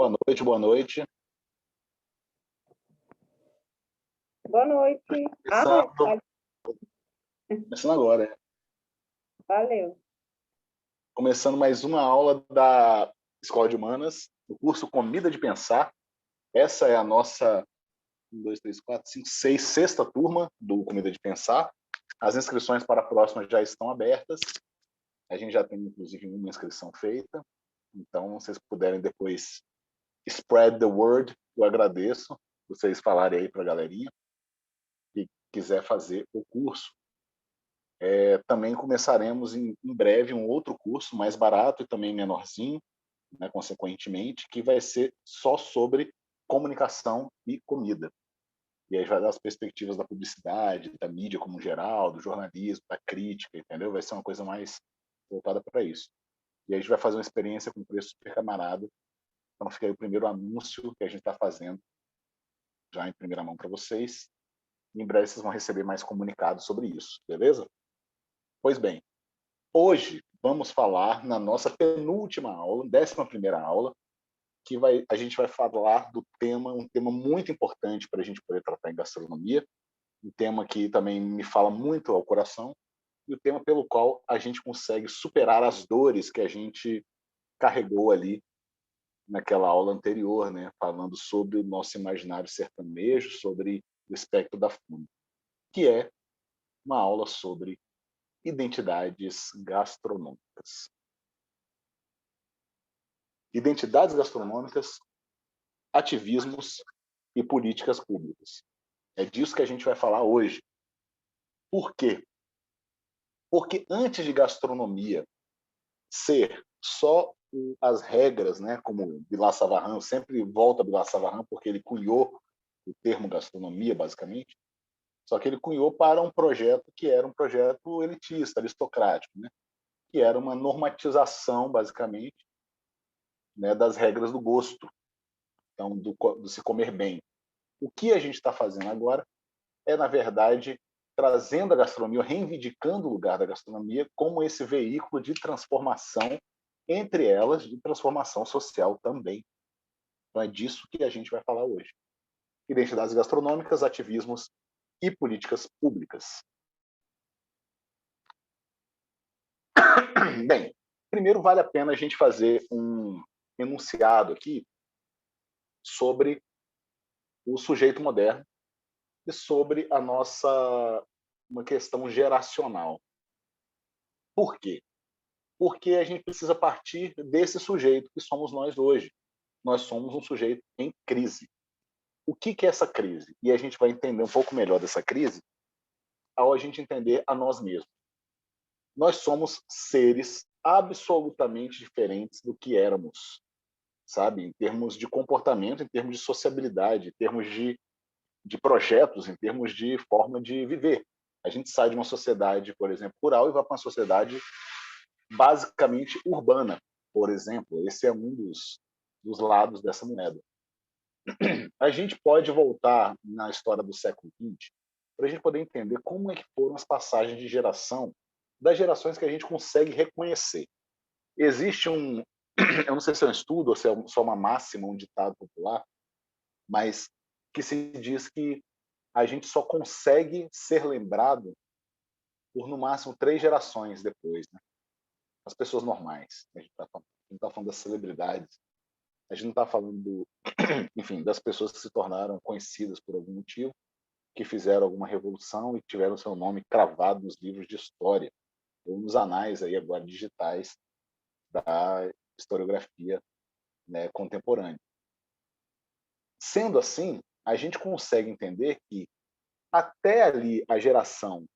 Boa noite, boa noite. Boa noite. Começando agora, né? Valeu. Começando mais uma aula da Escola de Humanas, do curso Comida de Pensar. Essa é a nossa 1, 2, 3, 4, 5, 6, sexta turma do Comida de Pensar. As inscrições para a próxima já estão abertas. A gente já tem, inclusive, uma inscrição feita. Então, se vocês puderem depois spread the word, eu agradeço vocês falarem aí para a galerinha que quiser fazer o curso. Também começaremos em breve um outro curso mais barato e também menorzinho, né, consequentemente, que vai ser só sobre comunicação e comida. E aí vai dar as perspectivas da publicidade, da mídia como geral, do jornalismo, da crítica, entendeu? Vai ser uma coisa mais voltada para isso. E aí a gente vai fazer uma experiência com preço super camarada. Então fica aí o primeiro anúncio que a gente está fazendo já em primeira mão para vocês. E em breve vocês vão receber mais comunicados sobre isso, beleza? Pois bem, hoje vamos falar na nossa penúltima aula, 11ª aula, que a gente vai falar do tema, um tema muito importante para a gente poder tratar em gastronomia, um tema que também me fala muito ao coração, e o tema pelo qual a gente consegue superar as dores que a gente carregou ali naquela aula anterior, né, falando sobre o nosso imaginário sertanejo, sobre o espectro da fome, que é uma aula sobre identidades gastronômicas. Identidades gastronômicas, ativismos e políticas públicas. É disso que a gente vai falar hoje. Por quê? Porque antes de gastronomia ser só as regras, né, como Bilal Savarran, eu sempre volto a Bilal Savarran porque ele cunhou o termo gastronomia, basicamente, só que ele cunhou para um projeto que era um projeto elitista, aristocrático, né, que era uma normatização, basicamente, né, das regras do gosto, então do se comer bem. O que a gente está fazendo agora é, na verdade, trazendo a gastronomia, reivindicando o lugar da gastronomia como esse veículo de transformação, entre elas, de transformação social também. Então é disso que a gente vai falar hoje. Identidades gastronômicas, ativismos e políticas públicas. Bem, primeiro vale a pena a gente fazer um enunciado aqui sobre o sujeito moderno e sobre a nossa uma questão geracional. Por quê? Porque a gente precisa partir desse sujeito que somos nós hoje. Nós somos um sujeito em crise. O que é essa crise? E a gente vai entender um pouco melhor dessa crise ao a gente entender a nós mesmos. Nós somos seres absolutamente diferentes do que éramos, sabe? Em termos de comportamento, em termos de sociabilidade, em termos de projetos, em termos de forma de viver. A gente sai de uma sociedade, por exemplo, rural e vai para uma sociedade basicamente urbana, por exemplo. Esse é um dos lados dessa moeda. A gente pode voltar na história do século XX para a gente poder entender como é que foram as passagens de geração das gerações que a gente consegue reconhecer. Existe eu não sei se é um estudo ou se é só uma máxima, um ditado popular, mas que se diz que a gente só consegue ser lembrado por, no máximo, 3 gerações depois, né? As pessoas normais. A gente não está falando das celebridades, a gente não está falando, enfim, das pessoas que se tornaram conhecidas por algum motivo, que fizeram alguma revolução e tiveram seu nome cravado nos livros de história, ou nos anais aí agora digitais da historiografia, né, contemporânea. Sendo assim, a gente consegue entender que até ali a geração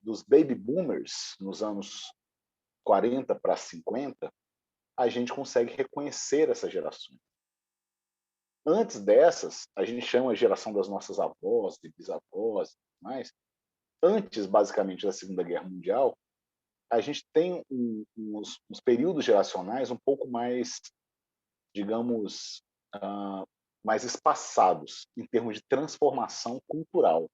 dos baby boomers, nos anos 40 para 50, a gente consegue reconhecer essas gerações. Antes dessas, a gente chama a geração das nossas avós, de bisavós, mais. Antes, basicamente, da Segunda Guerra Mundial, a gente tem uns períodos geracionais um pouco mais, digamos, mais espaçados em termos de transformação cultural.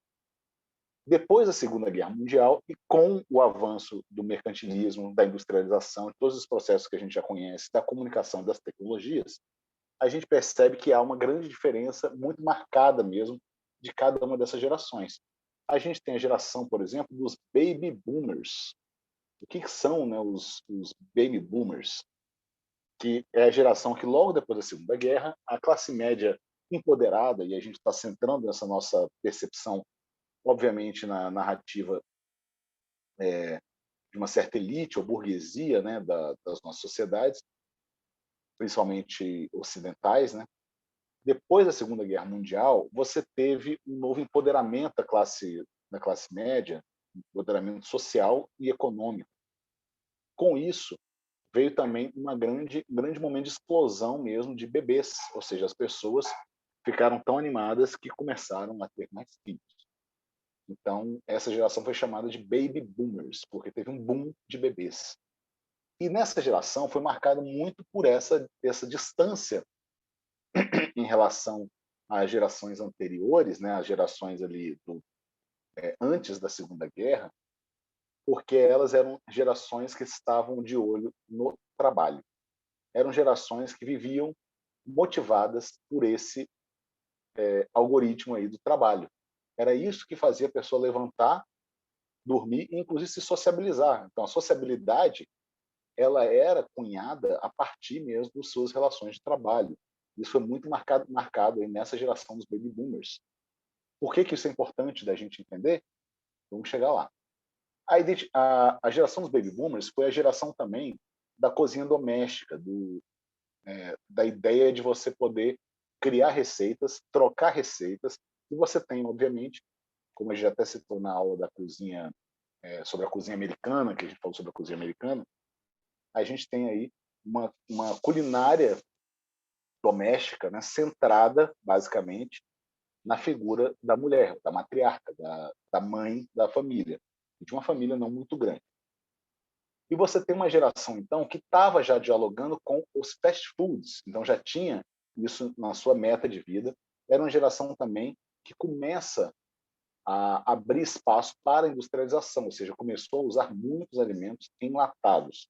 Depois da Segunda Guerra Mundial e com o avanço do mercantilismo, da industrialização, todos os processos que a gente já conhece, da comunicação, das tecnologias, a gente percebe que há uma grande diferença muito marcada mesmo de cada uma dessas gerações. A gente tem a geração, por exemplo, dos baby boomers. O que são, né, os baby boomers? Que é a geração que, logo depois da Segunda Guerra, a classe média empoderada, e a gente está centrando nessa nossa percepção, obviamente, na narrativa de uma certa elite ou burguesia, né, das nossas sociedades, principalmente ocidentais, né? Depois da Segunda Guerra Mundial, você teve um novo empoderamento da classe média, empoderamento social e econômico. Com isso, veio também um grande momento de explosão mesmo de bebês, ou seja, as pessoas ficaram tão animadas que começaram a ter mais filhos. Então, essa geração foi chamada de baby boomers, porque teve um boom de bebês. E nessa geração foi marcado muito por essa distância em relação às gerações anteriores, né, as gerações ali antes da Segunda Guerra, porque elas eram gerações que estavam de olho no trabalho. Eram gerações que viviam motivadas por esse algoritmo aí do trabalho. Era isso que fazia a pessoa levantar, dormir e inclusive se sociabilizar. Então a sociabilidade ela era cunhada a partir mesmo das suas relações de trabalho. Isso foi muito marcado aí nessa geração dos baby boomers. Por que isso é importante da gente entender? Vamos chegar lá. A geração dos baby boomers foi a geração também da cozinha doméstica, da ideia de você poder criar receitas, trocar receitas, e você tem, obviamente, como a gente já até citou na aula da cozinha, sobre a cozinha americana, que a gente falou sobre a cozinha americana, a gente tem aí uma culinária doméstica, né, centrada, basicamente, na figura da mulher, da matriarca, da mãe da família, de uma família não muito grande. E você tem uma geração, então, que estava já dialogando com os fast foods, então já tinha isso na sua meta de vida. Era uma geração também que começa a abrir espaço para a industrialização, ou seja, começou a usar muitos alimentos enlatados.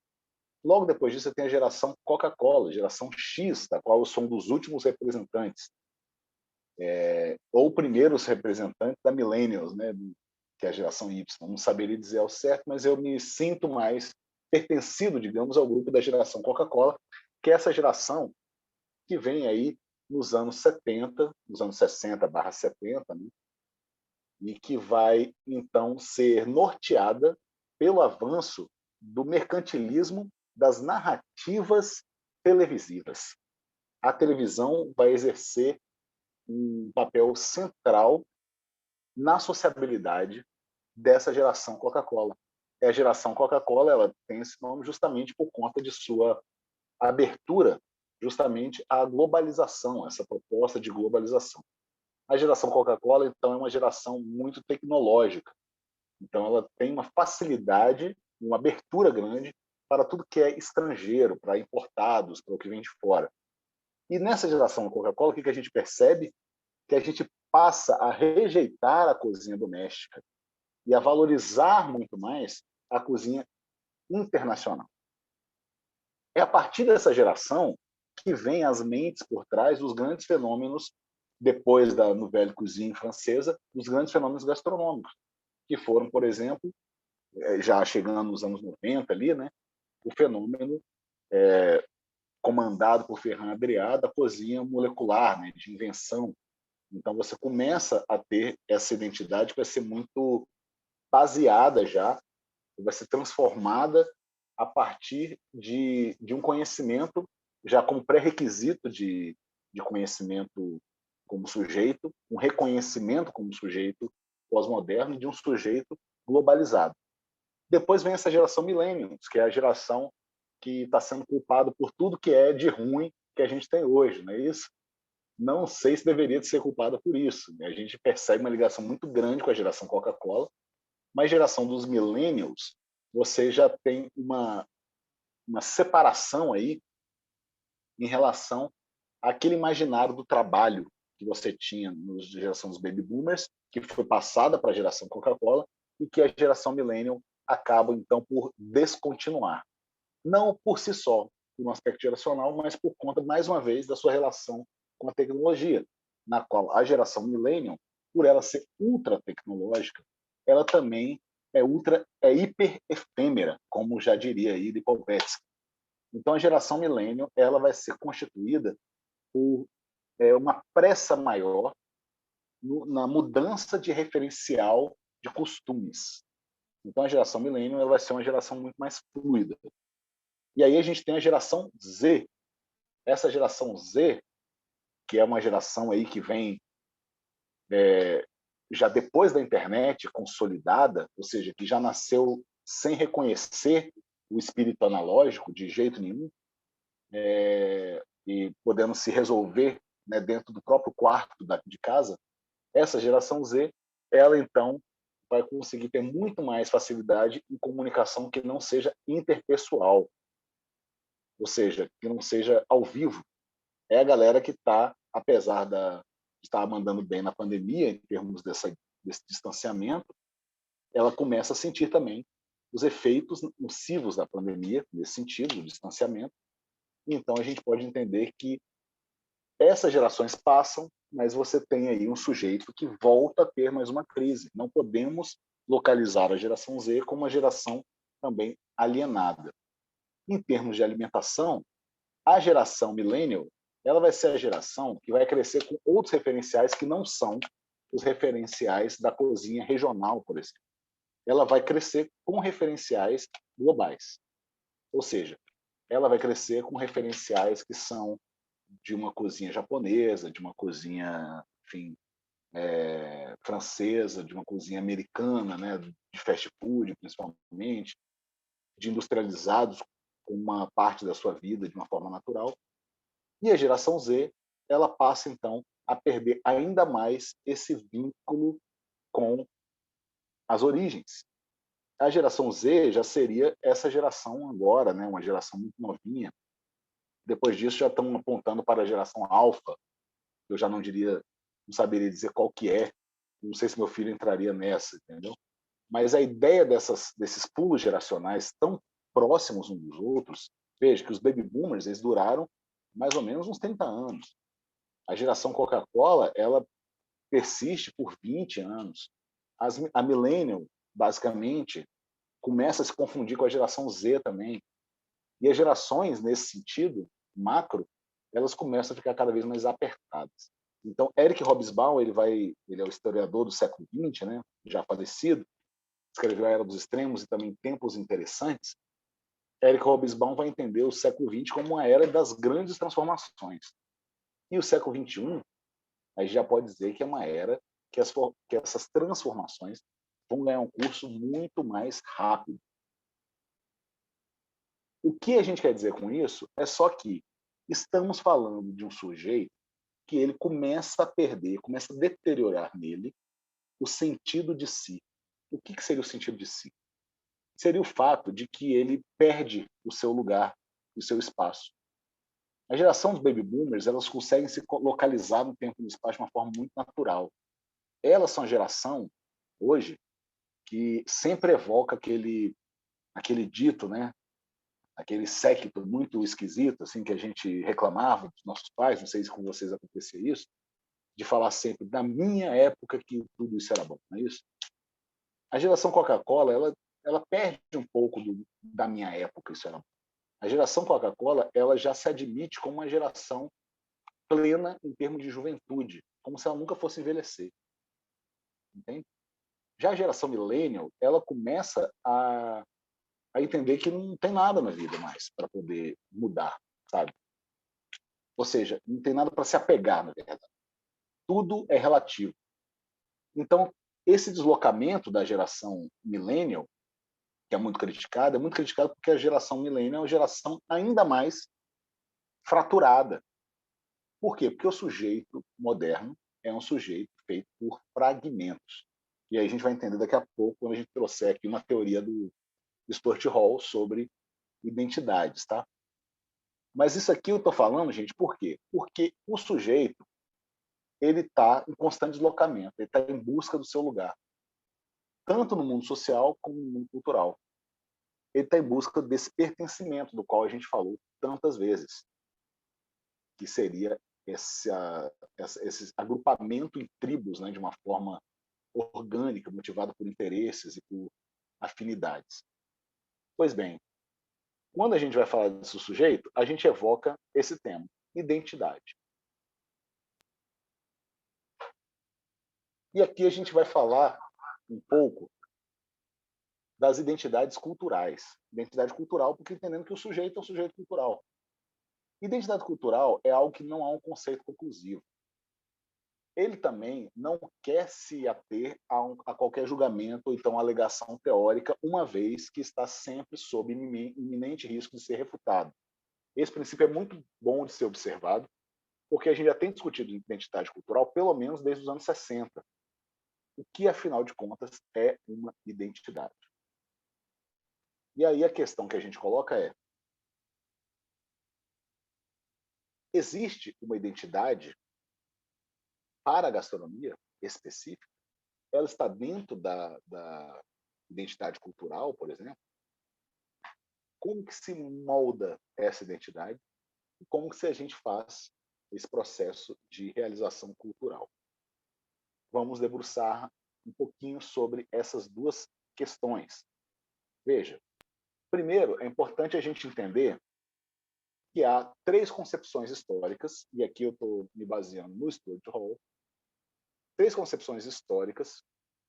Logo depois disso, você tem a geração Coca-Cola, geração X, da qual eu sou um dos últimos representantes, ou primeiros representantes da Millennials, né, que é a geração Y. Não saberia dizer ao certo, mas eu me sinto mais pertencido, digamos, ao grupo da geração Coca-Cola, que é essa geração que vem aí nos anos 70, nos anos 60/70, né, e que vai, então, ser norteada pelo avanço do mercantilismo das narrativas televisivas. A televisão vai exercer um papel central na sociabilidade dessa geração Coca-Cola. A geração Coca-Cola, ela tem esse nome justamente por conta de sua abertura justamente à globalização, essa proposta de globalização. A geração Coca-Cola, então, é uma geração muito tecnológica. Então, ela tem uma facilidade, uma abertura grande para tudo que é estrangeiro, para importados, para o que vem de fora. E nessa geração da Coca-Cola, o que a gente percebe? Que a gente passa a rejeitar a cozinha doméstica e a valorizar muito mais a cozinha internacional. É a partir dessa geração que vem as mentes por trás dos grandes fenômenos, depois da Nouvelle Cuisine francesa, dos grandes fenômenos gastronômicos, que foram, por exemplo, já chegando nos anos 90 ali, né, o fenômeno comandado por Ferran Adrià da cozinha molecular, né, de invenção. Então você começa a ter essa identidade que vai ser muito baseada já, vai ser transformada a partir de um conhecimento já como pré-requisito de conhecimento como sujeito, um reconhecimento como sujeito pós-moderno de um sujeito globalizado. Depois vem essa geração millennials, que é a geração que está sendo culpada por tudo que é de ruim que a gente tem hoje, não é isso? Não sei se deveria ser culpada por isso. A gente percebe uma ligação muito grande com a geração Coca-Cola, mas a geração dos millennials, você já tem uma separação aí em relação àquele imaginário do trabalho que você tinha na geração dos baby boomers, que foi passada para a geração Coca-Cola e que a geração millennial acaba, então, por descontinuar. Não por si só, por um aspecto geracional, mas por conta, mais uma vez, da sua relação com a tecnologia, na qual a geração millennial, por ela ser ultra tecnológica, ela também é hiper efêmera, como já diria aí Lipovetsky. Então, a geração millennial ela vai ser constituída por uma pressa maior na mudança de referencial de costumes. Então, a geração millennial ela vai ser uma geração muito mais fluida. E aí a gente tem a geração Z. Essa geração Z, que é uma geração aí que vem já depois da internet consolidada, ou seja, que já nasceu sem reconhecer o espírito analógico de jeito nenhum, e podendo se resolver, né, dentro do próprio quarto de casa, essa geração Z, ela então vai conseguir ter muito mais facilidade em comunicação que não seja interpessoal, ou seja, que não seja ao vivo. É a galera que está, apesar de estar mandando bem na pandemia, em termos desse distanciamento, ela começa a sentir também os efeitos nocivos da pandemia, nesse sentido, do distanciamento. Então, a gente pode entender que essas gerações passam, mas você tem aí um sujeito que volta a ter mais uma crise. Não podemos localizar a geração Z como uma geração também alienada. Em termos de alimentação, a geração millennial ela vai ser a geração que vai crescer com outros referenciais que não são os referenciais da cozinha regional, por exemplo. Ela vai crescer com referenciais globais. Ou seja, ela vai crescer com referenciais que são de uma cozinha japonesa, de uma cozinha, enfim, francesa, de uma cozinha americana, né, de fast food, principalmente, de industrializados com uma parte da sua vida de uma forma natural. E a geração Z, ela passa, então, a perder ainda mais esse vínculo com as origens. A geração Z já seria essa geração agora, né, uma geração muito novinha. Depois disso, já estão apontando para a geração alfa. Eu já não saberia dizer qual que é. Não sei se meu filho entraria nessa, entendeu? Mas a ideia desses pulos geracionais tão próximos uns dos outros, veja que os baby boomers eles duraram mais ou menos uns 30 anos. A geração Coca-Cola ela persiste por 20 anos. A millennial, basicamente, começa a se confundir com a geração Z também. E as gerações, nesse sentido, macro, elas começam a ficar cada vez mais apertadas. Então, Eric Hobsbawm, ele é o historiador do século XX, né, já falecido, escreveu A Era dos Extremos e também Tempos Interessantes. Eric Hobsbawm vai entender o século XX como uma era das grandes transformações. E o século XXI, a gente já pode dizer que é uma era que essas transformações vão ganhar um curso muito mais rápido. O que a gente quer dizer com isso é só que estamos falando de um sujeito que ele começa a perder, começa a deteriorar nele o sentido de si. O que seria o sentido de si? Seria o fato de que ele perde o seu lugar, o seu espaço. A geração dos baby boomers, elas conseguem se localizar no tempo e no espaço de uma forma muito natural. Elas são a geração, hoje, que sempre evoca aquele dito, né? Aquele séquito muito esquisito, assim, que a gente reclamava dos nossos pais, não sei se com vocês acontecia isso, de falar sempre, da minha época que tudo isso era bom, não é isso? A geração Coca-Cola, ela perde um pouco da minha época, isso era bom. A geração Coca-Cola, ela já se admite como uma geração plena em termos de juventude, como se ela nunca fosse envelhecer. Entende? Já a geração millennial, ela começa a entender que não tem nada na vida mais para poder mudar, sabe? Ou seja, não tem nada para se apegar, na verdade. Tudo é relativo. Então, esse deslocamento da geração millennial, que é muito criticado porque a geração millennial é uma geração ainda mais fraturada. Por quê? Porque o sujeito moderno é um sujeito feito por fragmentos. E aí a gente vai entender daqui a pouco, quando a gente trouxer aqui uma teoria do Stuart Hall sobre identidades, tá? Mas isso aqui eu estou falando, gente, por quê? Porque o sujeito ele está em constante deslocamento, ele está em busca do seu lugar, tanto no mundo social como no mundo cultural. Ele está em busca desse pertencimento do qual a gente falou tantas vezes, que seria esse agrupamento em tribos, né, de uma forma orgânica, motivada por interesses e por afinidades. Pois bem, quando a gente vai falar desse sujeito, a gente evoca esse tema, identidade. E aqui a gente vai falar um pouco das identidades culturais. Identidade cultural, porque entendendo que o sujeito é um sujeito cultural. Identidade cultural é algo que não há um conceito conclusivo. Ele também não quer se ater a qualquer julgamento ou então alegação teórica, uma vez que está sempre sob iminente risco de ser refutado. Esse princípio é muito bom de ser observado, porque a gente já tem discutido identidade cultural pelo menos desde os anos 60. O que, afinal de contas, é uma identidade? E aí a questão que a gente coloca é: existe uma identidade para a gastronomia específica? Ela está dentro da identidade cultural, por exemplo? Como que se molda essa identidade? E como que a gente faz esse processo de realização cultural? Vamos debruçar um pouquinho sobre essas duas questões. Veja, primeiro, é importante a gente entender que há três concepções históricas, e aqui eu estou me baseando no Stuart Hall, três concepções históricas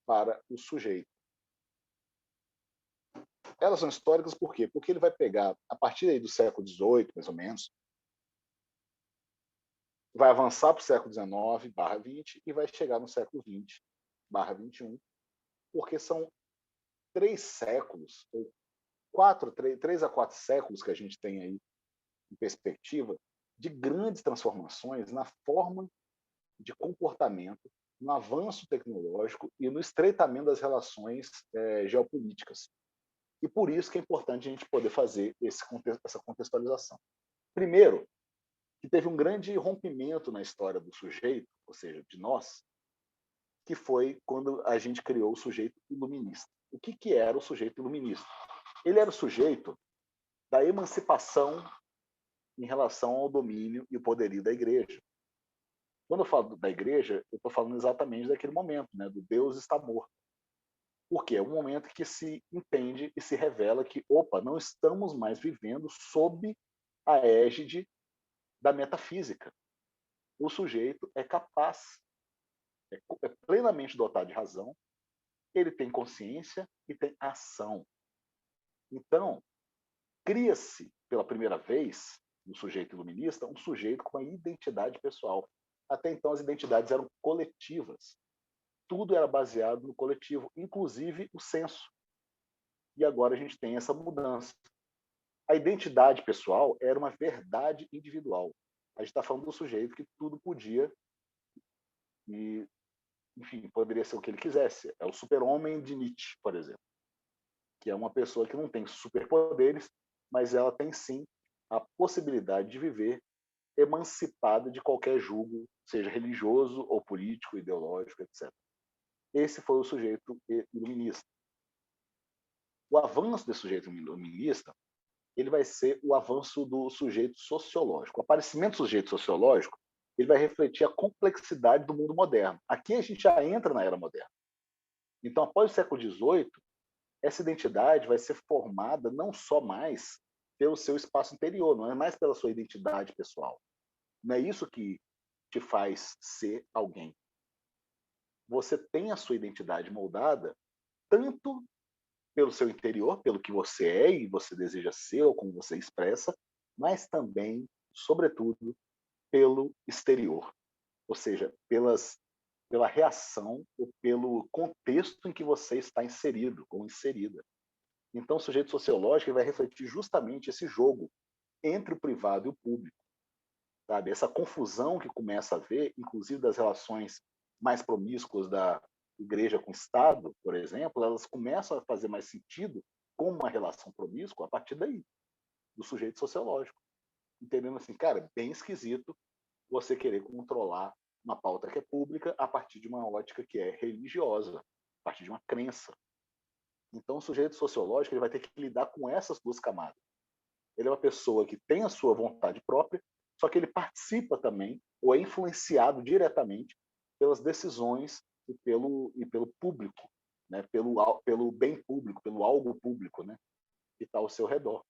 para o sujeito. Elas são históricas por quê? Porque ele vai pegar, a partir aí do século XVIII, mais ou menos, vai avançar para o século XIX/XX e vai chegar no século XX/XXI, porque são 3 séculos, ou 3 a 4 séculos que a gente tem aí em perspectiva, de grandes transformações na forma de comportamento, no avanço tecnológico e no estreitamento das relações geopolíticas. E por isso que é importante a gente poder fazer essa contextualização. Primeiro, que teve um grande rompimento na história do sujeito, ou seja, de nós, que foi quando a gente criou o sujeito iluminista. O que era o sujeito iluminista? Ele era o sujeito da emancipação em relação ao domínio e o poderio da igreja. Quando eu falo da igreja, eu estou falando exatamente daquele momento, né, do Deus está morto. Porque é um momento que se entende e se revela que, opa, não estamos mais vivendo sob a égide da metafísica. O sujeito é capaz, é plenamente dotado de razão, ele tem consciência e tem ação. Então, cria-se pela primeira vez, no sujeito iluminista, um sujeito com uma identidade pessoal. Até então, as identidades eram coletivas. Tudo era baseado no coletivo, inclusive o senso. E agora a gente tem essa mudança. A identidade pessoal era uma verdade individual. A gente está falando do sujeito que tudo podia e, enfim, poderia ser o que ele quisesse. É o super-homem de Nietzsche, por exemplo, que é uma pessoa que não tem superpoderes, mas ela tem sim a possibilidade de viver emancipada de qualquer julgo, seja religioso ou político, ideológico, etc. Esse foi o sujeito iluminista. O avanço desse sujeito iluminista, ele vai ser o avanço do sujeito sociológico. O aparecimento do sujeito sociológico, ele vai refletir a complexidade do mundo moderno. Aqui a gente já entra na era moderna. Então, após o século XVIII, essa identidade vai ser formada não só mais pelo seu espaço interior, não é mais pela sua identidade pessoal. Não é isso que te faz ser alguém. Você tem a sua identidade moldada tanto pelo seu interior, pelo que você é e você deseja ser, ou como você expressa, mas também, sobretudo, pelo exterior, ou seja, pela reação ou pelo contexto em que você está inserido ou inserida. Então, o sujeito sociológico vai refletir justamente esse jogo entre o privado e o público, sabe? Essa confusão que começa a haver, inclusive das relações mais promíscuas da igreja com o Estado, por exemplo, elas começam a fazer mais sentido com uma relação promíscua a partir daí, do sujeito sociológico. Entendendo assim, cara, é bem esquisito você querer controlar uma pauta que é pública a partir de uma ótica que é religiosa, a partir de uma crença. Então, o sujeito sociológico ele vai ter que lidar com essas duas camadas. Ele é uma pessoa que tem a sua vontade própria, só que ele participa também, ou é influenciado diretamente pelas decisões e pelo público, né? pelo bem público, pelo algo público, né? que está ao seu redor,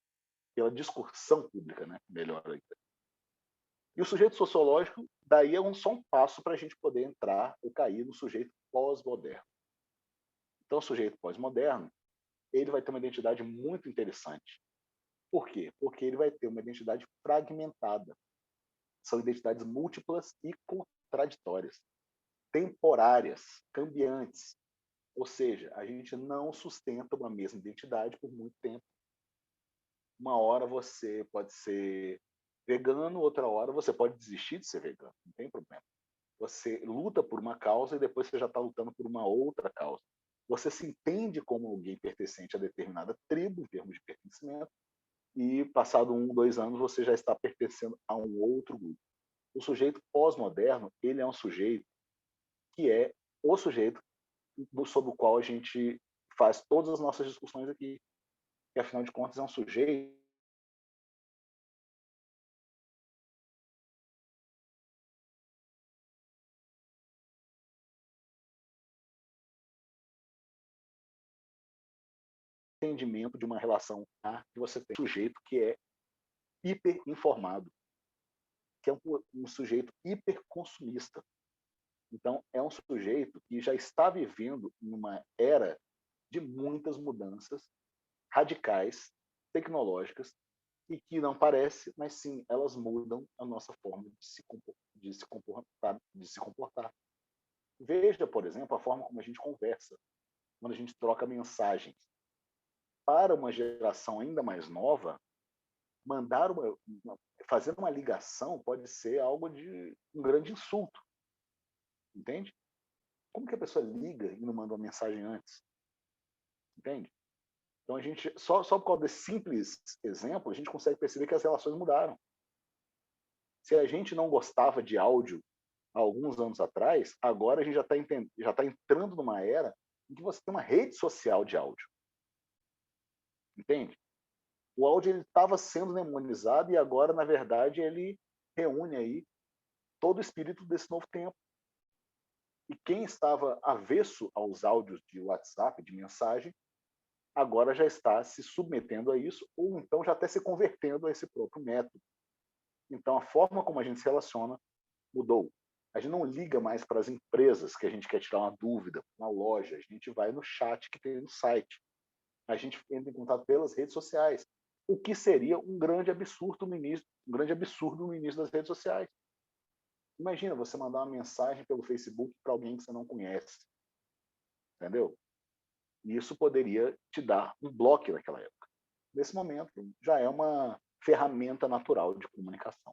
pela discussão pública, né? melhor ainda. E o sujeito sociológico, daí é só um passo para a gente poder entrar ou cair no sujeito pós-moderno. Então, o sujeito pós-moderno, ele vai ter uma identidade muito interessante. Por quê? Porque ele vai ter uma identidade fragmentada. São identidades múltiplas e contraditórias, temporárias, cambiantes. Ou seja, a gente não sustenta uma mesma identidade por muito tempo. Uma hora você pode ser vegano, outra hora você pode desistir de ser vegano, não tem problema. Você luta por uma causa e depois você já está lutando por uma outra causa. Você se entende como alguém pertencente a determinada tribo, em termos de pertencimento, e passado 1, 2 anos você já está pertencendo a um outro grupo. O sujeito pós-moderno, ele é um sujeito que é o sujeito sobre o qual a gente faz todas as nossas discussões aqui. Que, afinal de contas, é um sujeito entendimento de uma relação que você tem. Um sujeito que é hiperinformado, que é um sujeito hiperconsumista. Então, é um sujeito que já está vivendo em uma era de muitas mudanças radicais, tecnológicas, e que não parece, mas sim, elas mudam a nossa forma de se comportar. Veja, por exemplo, a forma como a gente conversa, quando a gente troca mensagens. Para uma geração ainda mais nova, fazer uma ligação pode ser algo de um grande insulto, entende? Como que a pessoa liga e não manda uma mensagem antes? Entende? Então, a gente, só por causa desse simples exemplo, a gente consegue perceber que as relações mudaram. Se a gente não gostava de áudio há alguns anos atrás, agora a gente já está entrando numa era em que você tem uma rede social de áudio. Entende? O áudio estava sendo demonizado e agora, na verdade, ele reúne aí todo o espírito desse novo tempo. E quem estava avesso aos áudios de WhatsApp, de mensagem, agora já está se submetendo a isso, ou então já até se convertendo a esse próprio método. Então, a forma como a gente se relaciona mudou. A gente não liga mais para as empresas que a gente quer tirar uma dúvida, na loja. A gente vai no chat que tem no site. A gente entra em contato pelas redes sociais. O que seria um grande absurdo no início das redes sociais. Imagina você mandar uma mensagem pelo Facebook para alguém que você não conhece. Entendeu? E isso poderia te dar um bloco naquela época. Nesse momento, já é uma ferramenta natural de comunicação.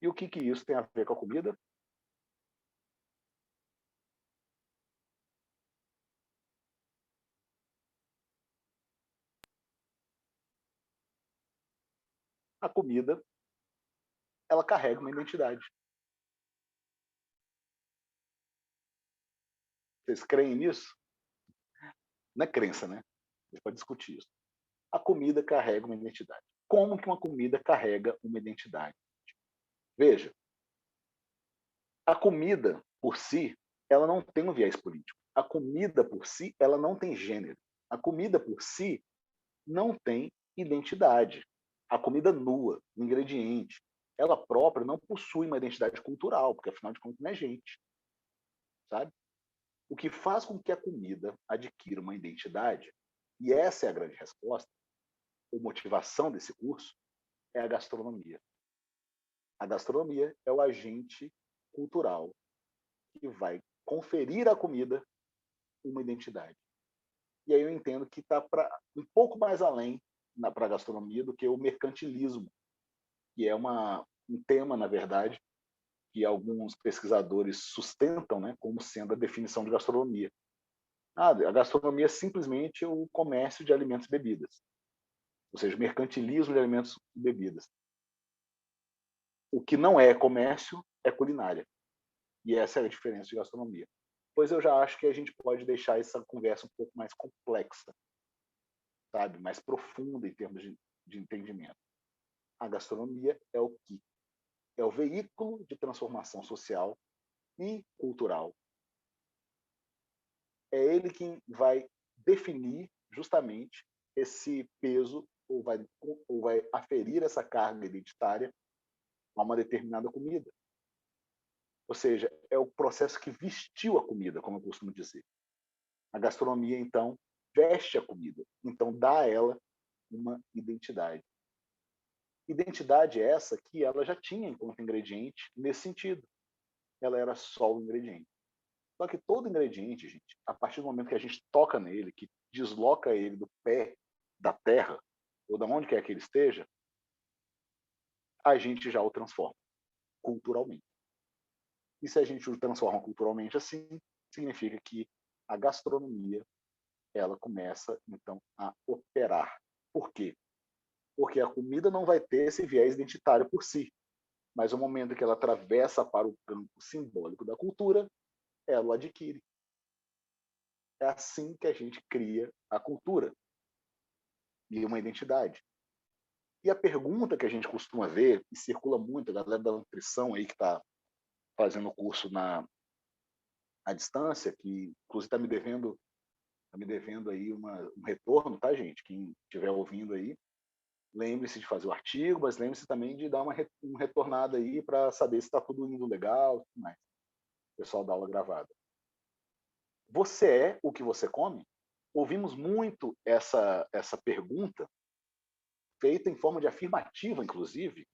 E o que isso tem a ver com a comida? A comida, ela carrega uma identidade. Vocês creem nisso? Não é crença, né? A gente pode discutir isso. A comida carrega uma identidade. Como que uma comida carrega uma identidade? Veja, a comida, por si, ela não tem um viés político. A comida, por si, ela não tem gênero. A comida, por si, não tem identidade. A comida nua, o ingrediente, ela própria não possui uma identidade cultural, porque, afinal de contas, não é gente. Sabe? O que faz com que a comida adquira uma identidade, e essa é a grande resposta, ou motivação desse curso, é a gastronomia. A gastronomia é o agente cultural que vai conferir à comida uma identidade. E aí eu entendo que está um pouco mais além para a gastronomia do que o mercantilismo, que é um tema, na verdade, que alguns pesquisadores sustentam, né, como sendo a definição de gastronomia. A gastronomia é simplesmente o comércio de alimentos e bebidas, ou seja, o mercantilismo de alimentos e bebidas. O que não é comércio é culinária. E essa é a diferença de gastronomia. Pois eu já acho que a gente pode deixar essa conversa um pouco mais complexa, sabe? Mais profunda em termos de entendimento. A gastronomia é o que? É o veículo de transformação social e cultural. É ele quem vai definir justamente esse peso ou vai aferir essa carga identitária a uma determinada comida. Ou seja, é o processo que vestiu a comida, como eu costumo dizer. A gastronomia, então, veste a comida, então dá a ela uma identidade. Identidade essa que ela já tinha enquanto ingrediente nesse sentido. Ela era só o ingrediente. Só que todo ingrediente, gente, a partir do momento que a gente toca nele, que desloca ele do pé da terra, ou de onde quer que ele esteja, a gente já o transforma culturalmente. E se a gente o transforma culturalmente assim, significa que a gastronomia ela começa, então, a operar. Por quê? Porque a comida não vai ter esse viés identitário por si, mas no momento que ela atravessa para o campo simbólico da cultura, ela o adquire. É assim que a gente cria a cultura e uma identidade. E a pergunta que a gente costuma ver, e circula muito, a galera da nutrição aí que está fazendo o curso à distância, que inclusive tá me devendo aí um retorno, tá, gente? Quem estiver ouvindo aí, lembre-se de fazer o artigo, mas lembre-se também de dar uma retornada aí para saber se está tudo indo legal e tudo mais. O pessoal da aula gravada. Você é o que você come? Ouvimos muito essa pergunta, feita em forma de afirmativa, inclusive,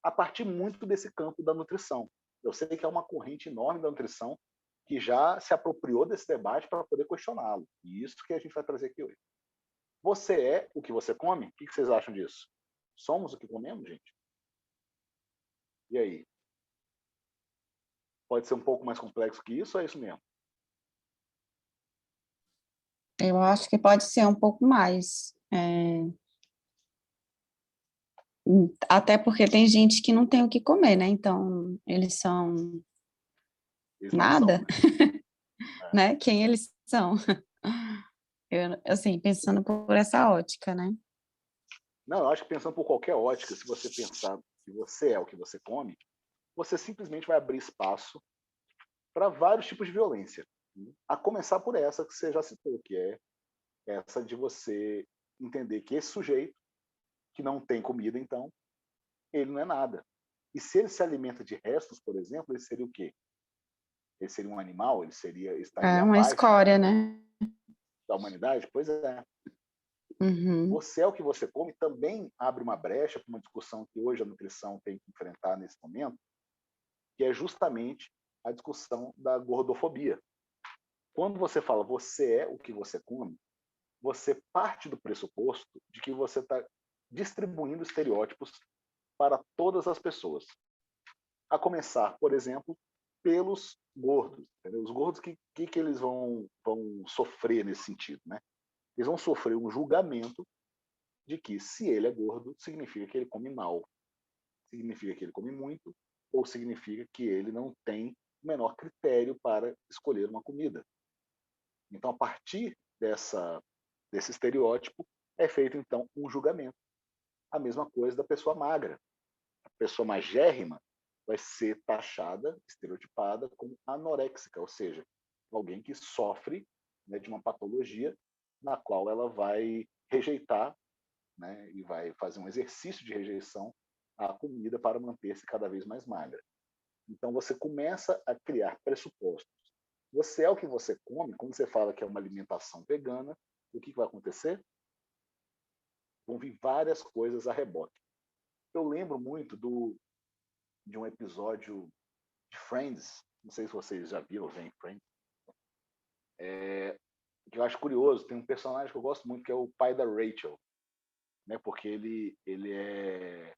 a partir muito desse campo da nutrição. Eu sei que é uma corrente enorme da nutrição que já se apropriou desse debate para poder questioná-lo. E isso que a gente vai trazer aqui hoje. Você é o que você come? O que vocês acham disso? Somos o que comemos, gente? E aí? Pode ser um pouco mais complexo que isso ou é isso mesmo? Eu acho que pode ser um pouco mais. Até porque tem gente que não tem o que comer, né? Então, eles são Eles não são, nada, né? né? Quem eles são? Eu, assim, pensando por essa ótica, né? Não, eu acho que pensando por qualquer ótica, se você pensar que você é o que você come, você simplesmente vai abrir espaço para vários tipos de violência. A começar por essa que você já citou, que é essa de você entender que esse sujeito, que não tem comida, então, ele não é nada. E se ele se alimenta de restos, por exemplo, ele seria o quê? Ele seria um animal? Ele estaria É uma abaixo escória, né? da humanidade? Pois é. Uhum. Você é o que você come também abre uma brecha para uma discussão que hoje a nutrição tem que enfrentar nesse momento, que é justamente a discussão da gordofobia. Quando você fala você é o que você come, você parte do pressuposto de que você está distribuindo estereótipos para todas as pessoas. A começar, por exemplo, pelos gordos. Entendeu? Os gordos, que eles vão sofrer nesse sentido? Né? Eles vão sofrer um julgamento de que se ele é gordo, significa que ele come mal, significa que ele come muito, ou significa que ele não tem o menor critério para escolher uma comida. Então, a partir desse estereótipo, é feito, então, um julgamento. A mesma coisa da pessoa magra. A pessoa magérrima vai ser taxada, estereotipada como anoréxica, ou seja, alguém que sofre, né, de uma patologia na qual ela vai rejeitar, né, e vai fazer um exercício de rejeição à comida para manter-se cada vez mais magra. Então você começa a criar pressupostos. Você é o que você come. Quando você fala que é uma alimentação vegana, o que vai acontecer? Vão vir várias coisas a reboque. Eu lembro muito de um episódio de Friends, não sei se vocês já viram, vem Friends, que eu acho curioso. Tem um personagem que eu gosto muito, que é o pai da Rachel, né? Porque ele é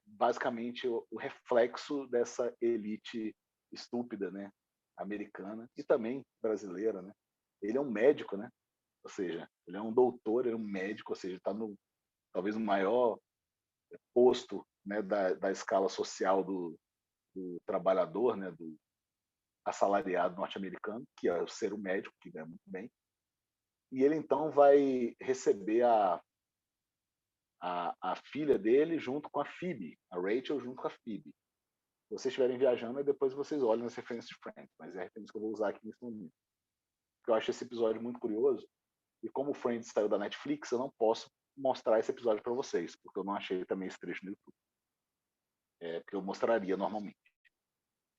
basicamente o reflexo dessa elite estúpida, né? Americana e também brasileira, né? Ele é um médico, né? Ou seja, ele é um doutor, ele é um médico, ou seja, está no talvez o maior posto, né, da escala social do trabalhador, né, do assalariado norte-americano, que é o ser um médico, que ganha muito bem. E ele então vai receber a filha dele junto com a Phoebe, a Rachel junto com a Phoebe. Se vocês estiverem viajando, aí depois vocês olham as referências de Friends, mas é a referência que eu vou usar aqui nesse momento. Porque eu acho esse episódio muito curioso, e como o Friends saiu da Netflix, eu não posso mostrar esse episódio para vocês, porque eu não achei também esse trecho no YouTube. Porque eu mostraria normalmente.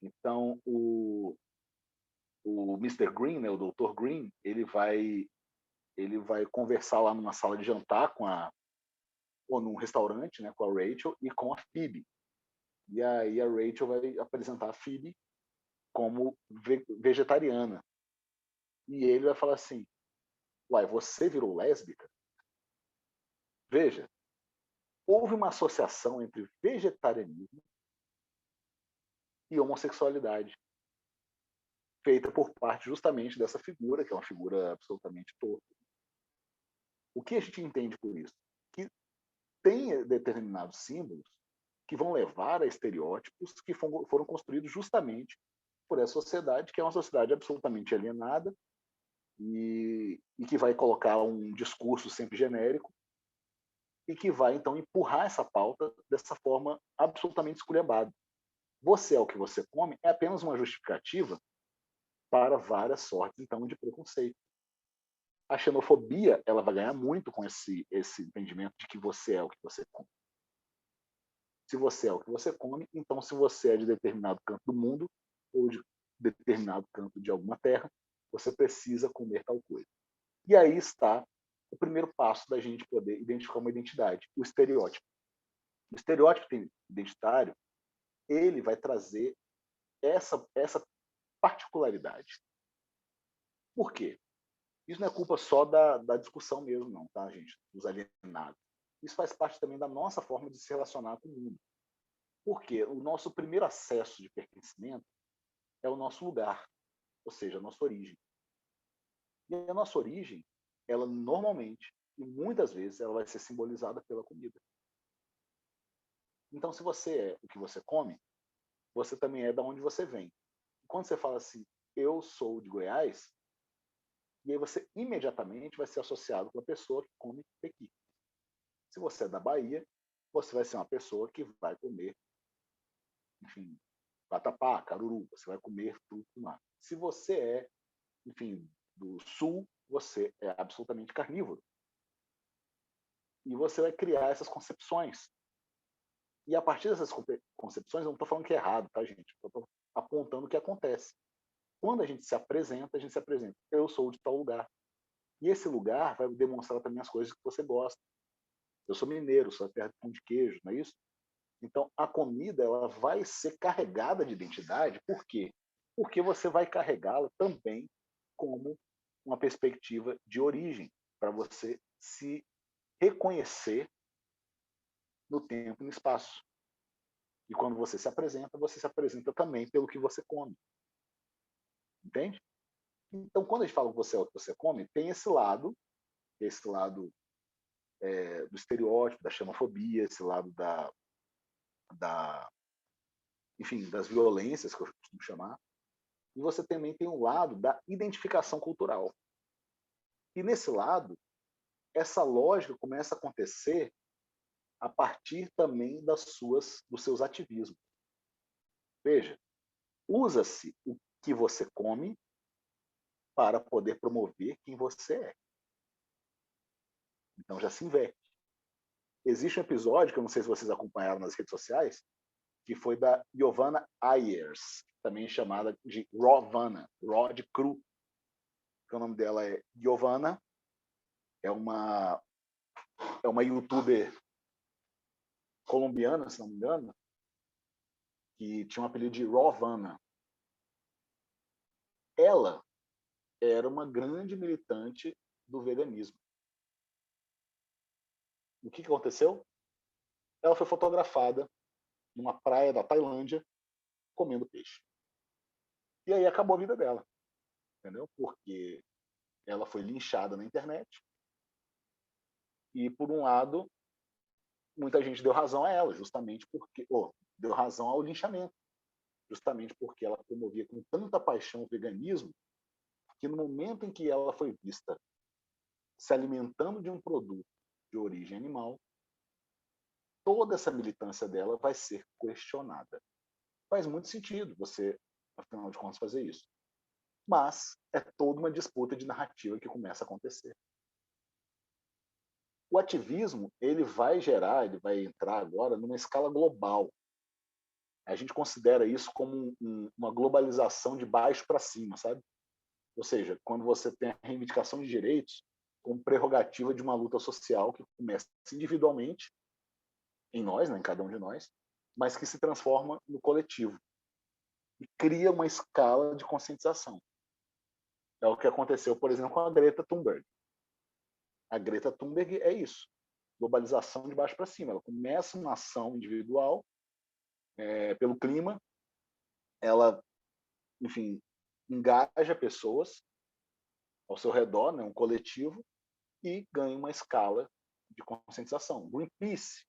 Então, o Mr. Green, né, o Dr. Green, ele vai conversar lá numa sala de jantar ou num restaurante, né, com a Rachel e com a Phoebe. E aí a Rachel vai apresentar a Phoebe como vegetariana. E ele vai falar assim: uai, você virou lésbica? Veja, houve uma associação entre vegetarianismo e homossexualidade, feita por parte justamente dessa figura, que é uma figura absolutamente torta. O que a gente entende por isso? Que tem determinados símbolos que vão levar a estereótipos que foram construídos justamente por essa sociedade, que é uma sociedade absolutamente alienada e que vai colocar um discurso sempre genérico e que vai, então, empurrar essa pauta dessa forma absolutamente esculhambada. Você é o que você come é apenas uma justificativa para várias sortes, então, de preconceito. A xenofobia ela vai ganhar muito com esse entendimento de que você é o que você come. Se você é o que você come, então se você é de determinado canto do mundo ou de determinado canto de alguma terra, você precisa comer tal coisa. E aí está o primeiro passo da gente poder identificar uma identidade, o estereótipo. O estereótipo identitário, ele vai trazer essa particularidade. Por quê? Isso não é culpa só da discussão mesmo, não, tá, gente? Dos alienados. Isso faz parte também da nossa forma de se relacionar com o mundo. Porque o nosso primeiro acesso de pertencimento é o nosso lugar, ou seja, a nossa origem. E a nossa origem, ela normalmente, e muitas vezes, ela vai ser simbolizada pela comida. Então, se você é o que você come, você também é da onde você vem. Quando você fala assim, eu sou de Goiás, e aí você imediatamente vai ser associado com a pessoa que come pequi. Se você é da Bahia, você vai ser uma pessoa que vai comer, enfim, vatapá, caruru, você vai comer fruto do mar. Se você é, enfim, do sul, você é absolutamente carnívoro. E você vai criar essas concepções. E a partir dessas concepções, eu não estou falando que é errado, tá, gente? Eu estou apontando o que acontece. Quando a gente se apresenta, eu sou de tal lugar. E esse lugar vai demonstrar também as coisas que você gosta. Eu sou mineiro, sou da terra de pão de queijo, não é isso? Então, a comida ela vai ser carregada de identidade. Por quê? Porque você vai carregá-la também como uma perspectiva de origem, para você se reconhecer no tempo e no espaço. E quando você se apresenta também pelo que você come. Entende? Então, quando a gente fala que você é o que você come, tem esse lado do estereótipo, da xenofobia, esse lado enfim, das violências, que eu costumo chamar. E você também tem um lado da identificação cultural. E nesse lado, essa lógica começa a acontecer a partir também dos seus ativismos. Veja, usa-se o que você come para poder promover quem você é. Então já se inverte. Existe um episódio, que eu não sei se vocês acompanharam nas redes sociais, que foi da Giovanna Ayers, também chamada de Rawvanna, Raw de cru. O nome dela é Giovanna, é uma youtuber colombiana, se não me engano, que tinha um apelido de Rawvanna. Ela era uma grande militante do veganismo. O que aconteceu? Ela foi fotografada numa praia da Tailândia comendo peixe. E aí acabou a vida dela, entendeu? Porque ela foi linchada na internet e, por um lado, muita gente deu razão a ela, justamente porque deu razão ao linchamento, justamente porque ela promovia com tanta paixão o veganismo que no momento em que ela foi vista se alimentando de um produto de origem animal, toda essa militância dela vai ser questionada. Faz muito sentido você, afinal de contas, fazer isso. Mas é toda uma disputa de narrativa que começa a acontecer. O ativismo, ele vai entrar agora numa escala global. A gente considera isso como uma globalização de baixo para cima, sabe? Ou seja, quando você tem a reivindicação de direitos como prerrogativa de uma luta social que começa individualmente, em nós, né, em cada um de nós, mas que se transforma no coletivo e cria uma escala de conscientização. É o que aconteceu, por exemplo, com a Greta Thunberg. A Greta Thunberg é isso, globalização de baixo para cima. Ela começa uma ação individual pelo clima, ela, enfim, engaja pessoas ao seu redor, né, um coletivo, e ganha uma escala de conscientização. Greenpeace,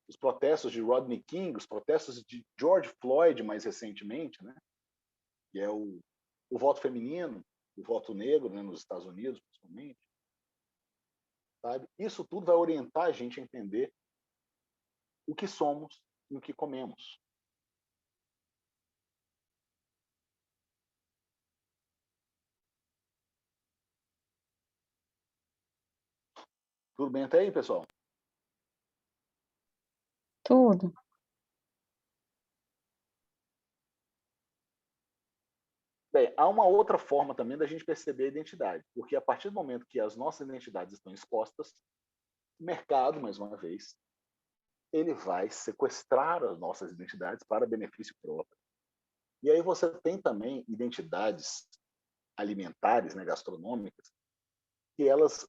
os protestos de Rodney King, os protestos de George Floyd mais recentemente, né, que é o voto feminino, o voto negro, né, nos Estados Unidos, principalmente, sabe? Isso tudo vai orientar a gente a entender o que somos e o que comemos. Tudo bem até aí, pessoal? Tudo. Bem, há uma outra forma também da gente perceber a identidade, porque a partir do momento que as nossas identidades estão expostas, o mercado, mais uma vez, ele vai sequestrar as nossas identidades para benefício próprio. E aí você tem também identidades alimentares, né, gastronômicas, que elas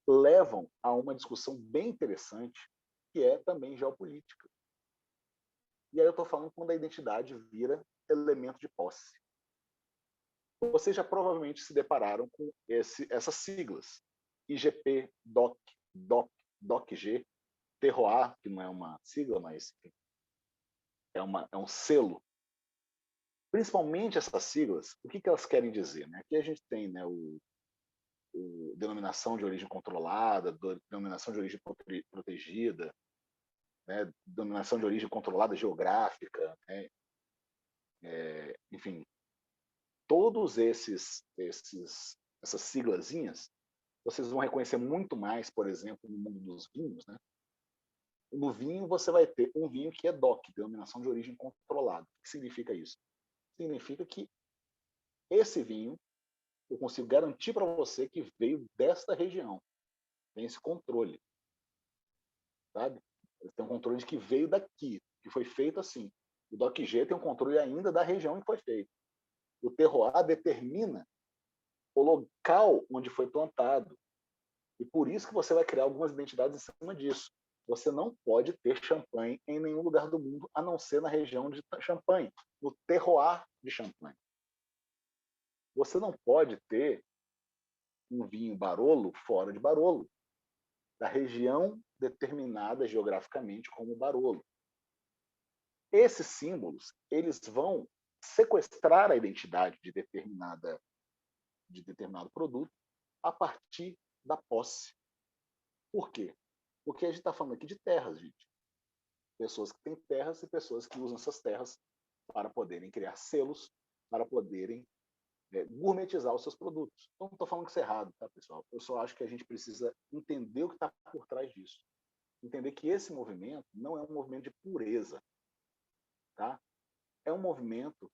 levam a uma discussão bem interessante, que é também geopolítica. E aí eu estou falando quando a identidade vira elemento de posse. Vocês já provavelmente se depararam com essas siglas. IGP, DOC, DOC, DOCG, Terroir, que não é uma sigla, mas é um selo. Principalmente essas siglas, o que elas querem dizer? Né? Aqui a gente tem, né, o denominação de origem controlada, denominação de origem protegida, né, denominação de origem controlada geográfica, né, enfim, todos essas siglazinhas, vocês vão reconhecer muito mais, por exemplo, no mundo dos vinhos, né? No vinho você vai ter um vinho que é DOC, denominação de origem controlada. O que significa isso? Significa que esse vinho eu consigo garantir para você que veio desta região. Tem esse controle, sabe? Tem um controle de que veio daqui, que foi feito assim. O DOC-G tem um controle ainda da região em que foi feito. O terroir determina o local onde foi plantado. E por isso que você vai criar algumas identidades em cima disso. Você não pode ter champanhe em nenhum lugar do mundo, a não ser na região de Champagne, no terroir de Champagne. Você não pode ter um vinho Barolo fora de Barolo, da região determinada geograficamente como Barolo. Esses símbolos, eles vão sequestrar a identidade de determinado produto a partir da posse. Por quê? Porque a gente está falando aqui de terras, gente. Pessoas que têm terras e pessoas que usam essas terras para poderem criar selos, para poderem gourmetizar os seus produtos. Então, não estou falando que isso é errado, tá, pessoal? Eu só acho que a gente precisa entender o que está por trás disso. Entender que esse movimento não é um movimento de pureza, tá? É um movimento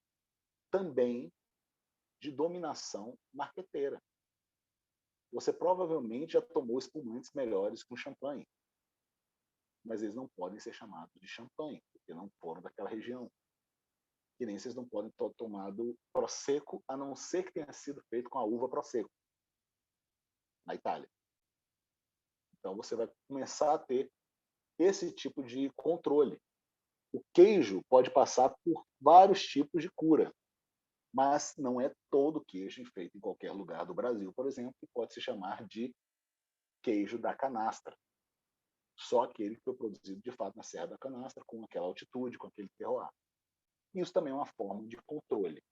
também de dominação marqueteira. Você provavelmente já tomou espumantes melhores que um champanhe, mas eles não podem ser chamados de champanhe, porque não foram daquela região. Que nem vocês não podem ter tomado Prosecco, a não ser que tenha sido feito com a uva Prosecco, na Itália. Então você vai começar a ter esse tipo de controle. O queijo pode passar por vários tipos de cura, mas não é todo queijo feito em qualquer lugar do Brasil, por exemplo, que pode se chamar de queijo da canastra. Só aquele que foi produzido de fato na Serra da Canastra, com aquela altitude, com aquele terroir. Isso também é uma forma de controle.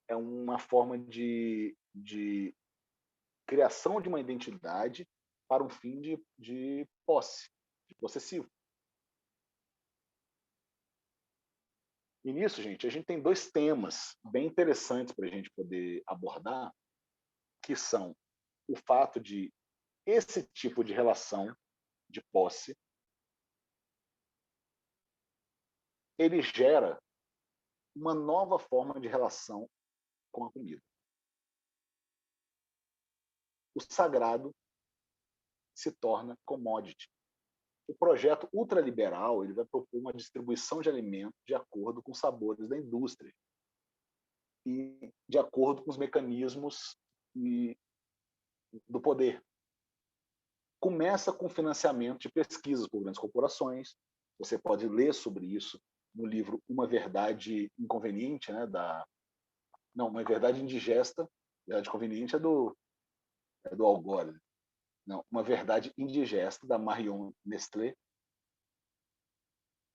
É uma forma de criação de uma identidade para um fim de posse, de possessivo. E nisso, gente, a gente tem dois temas bem interessantes para a gente poder abordar, que são o fato de esse tipo de relação de posse, ele gera uma nova forma de relação com a comida. O sagrado se torna commodity. O projeto ultraliberal ele vai propor uma distribuição de alimentos de acordo com os sabores da indústria e de acordo com os mecanismos do poder. Começa com financiamento de pesquisas por grandes corporações. Você pode ler sobre isso no livro Uma Verdade Inconveniente, né, não, Uma Verdade Indigesta. Verdade Conveniente é do Al Gore. Não, Uma Verdade Indigesta, da Marion Nestlé,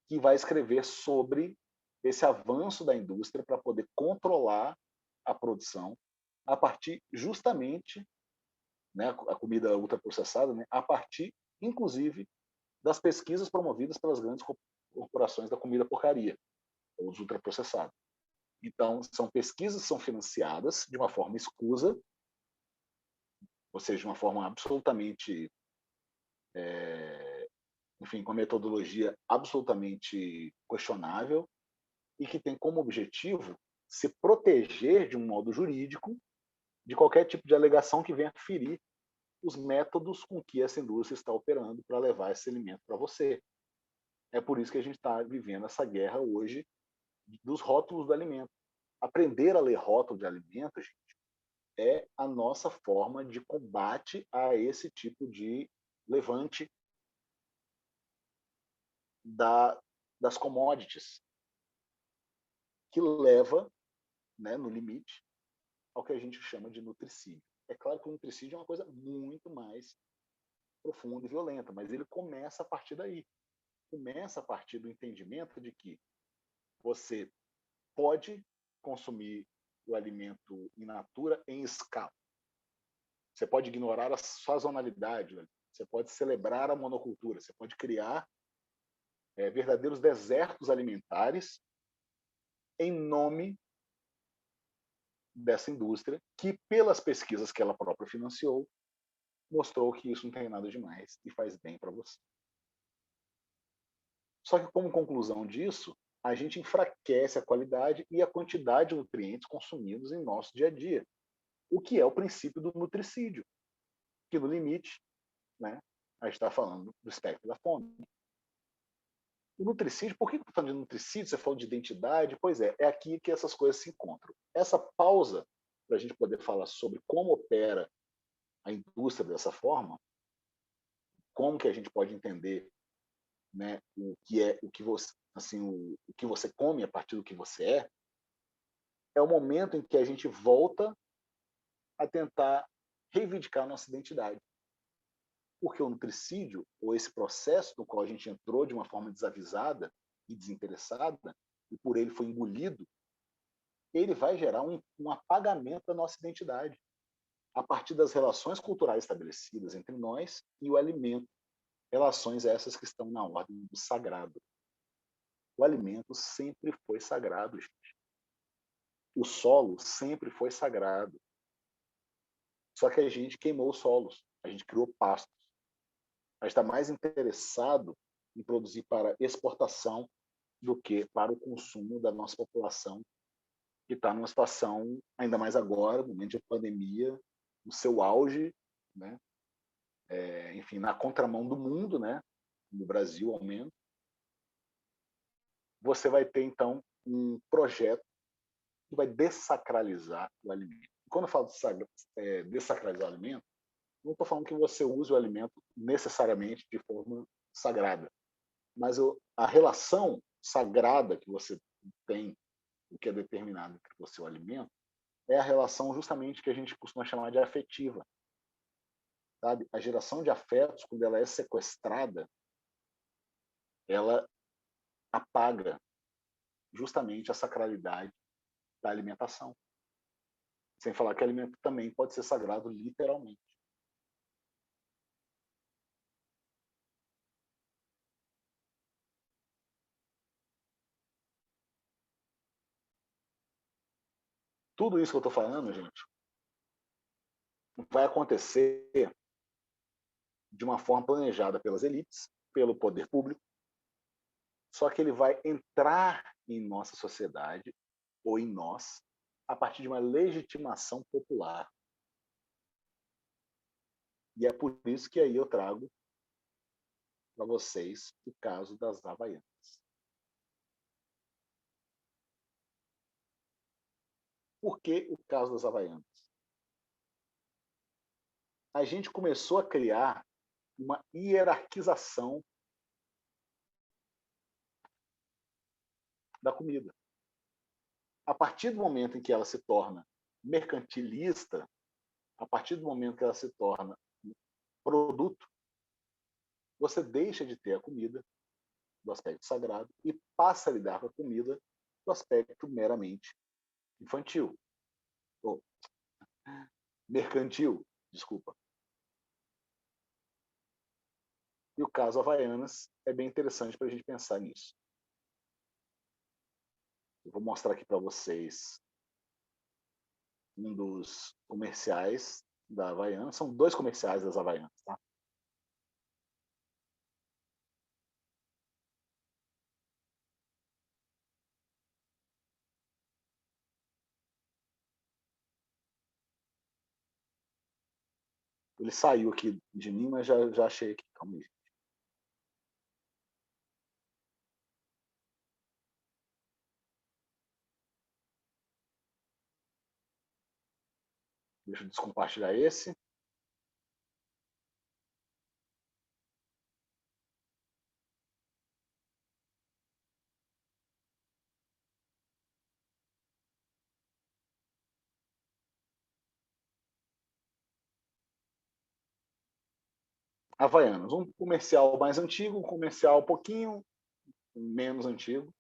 que vai escrever sobre esse avanço da indústria para poder controlar a produção a partir justamente, né, a comida ultraprocessada, né, a partir, inclusive, das pesquisas promovidas pelas grandes corporações da comida porcaria, ou dos ultraprocessados. Então, são pesquisas que são financiadas de uma forma escusa, ou seja, de uma forma absolutamente, enfim, com a metodologia absolutamente questionável, e que tem como objetivo se proteger de um modo jurídico de qualquer tipo de alegação que venha ferir os métodos com que essa indústria está operando para levar esse alimento para você. É por isso que a gente está vivendo essa guerra hoje dos rótulos do alimento. Aprender a ler rótulo de alimento, gente, é a nossa forma de combate a esse tipo de levante das commodities, que leva, né, no limite, ao que a gente chama de nutricídio. É claro que o nutricídio é uma coisa muito mais profunda e violenta, mas ele começa a partir daí. Começa a partir do entendimento de que você pode consumir o alimento in natura em escala. Você pode ignorar a sazonalidade, você pode celebrar a monocultura, você pode criar verdadeiros desertos alimentares em nome dessa indústria, que, pelas pesquisas que ela própria financiou, mostrou que isso não tem nada demais e faz bem para você. Só que, como conclusão disso, a gente enfraquece a qualidade e a quantidade de nutrientes consumidos em nosso dia a dia, o que é o princípio do nutricídio, que, no limite, né, a gente está falando do espectro da fome. O nutricídio, por que eu estou falando de nutricídio? Você falou de identidade? Pois é aqui que essas coisas se encontram. Essa pausa, para a gente poder falar sobre como opera a indústria dessa forma, como que a gente pode entender, né, o que você, assim, o que você come a partir do que você é o momento em que a gente volta a tentar reivindicar a nossa identidade. Porque o nutricídio, ou esse processo no qual a gente entrou de uma forma desavisada e desinteressada, e por ele foi engolido, ele vai gerar um apagamento da nossa identidade, a partir das relações culturais estabelecidas entre nós e o alimento, relações essas que estão na ordem do sagrado. O alimento sempre foi sagrado, gente. O solo sempre foi sagrado. Só que a gente queimou os solos, a gente criou pastos. A gente está mais interessado em produzir para exportação do que para o consumo da nossa população, que está numa situação, ainda mais agora, no momento de pandemia, no seu auge, né? Enfim, na contramão do mundo, né? No Brasil, ao menos. Você vai ter, então, um projeto que vai dessacralizar o alimento. Quando eu falo de dessacralizar o alimento, não estou falando que você use o alimento necessariamente de forma sagrada, mas a relação sagrada que você tem, o que é determinado entre você e o alimento, é a relação justamente que a gente costuma chamar de afetiva. Sabe? A geração de afetos, quando ela é sequestrada, ela apaga justamente a sacralidade da alimentação. Sem falar que alimento também pode ser sagrado literalmente. Tudo isso que eu estou falando, gente, vai acontecer de uma forma planejada pelas elites, pelo poder público, só que ele vai entrar em nossa sociedade, ou em nós, a partir de uma legitimação popular. E é por isso que aí eu trago para vocês o caso das Havaianas. Por que o caso das Havaianas? A gente começou a criar uma hierarquização da comida. A partir do momento em que ela se torna mercantilista, a partir do momento que ela se torna produto, você deixa de ter a comida do aspecto sagrado e passa a lidar com a comida do aspecto meramente infantil. Ou mercantil, desculpa. E o caso Havaianas é bem interessante para a gente pensar nisso. Eu vou mostrar aqui para vocês um dos comerciais da Havaianas. São 2 comerciais das Havaianas, tá? Ele saiu aqui de mim, mas já achei aqui. Calma aí. Deixa eu descompartilhar esse. Havaianas, um comercial mais antigo, um comercial um pouquinho menos antigo.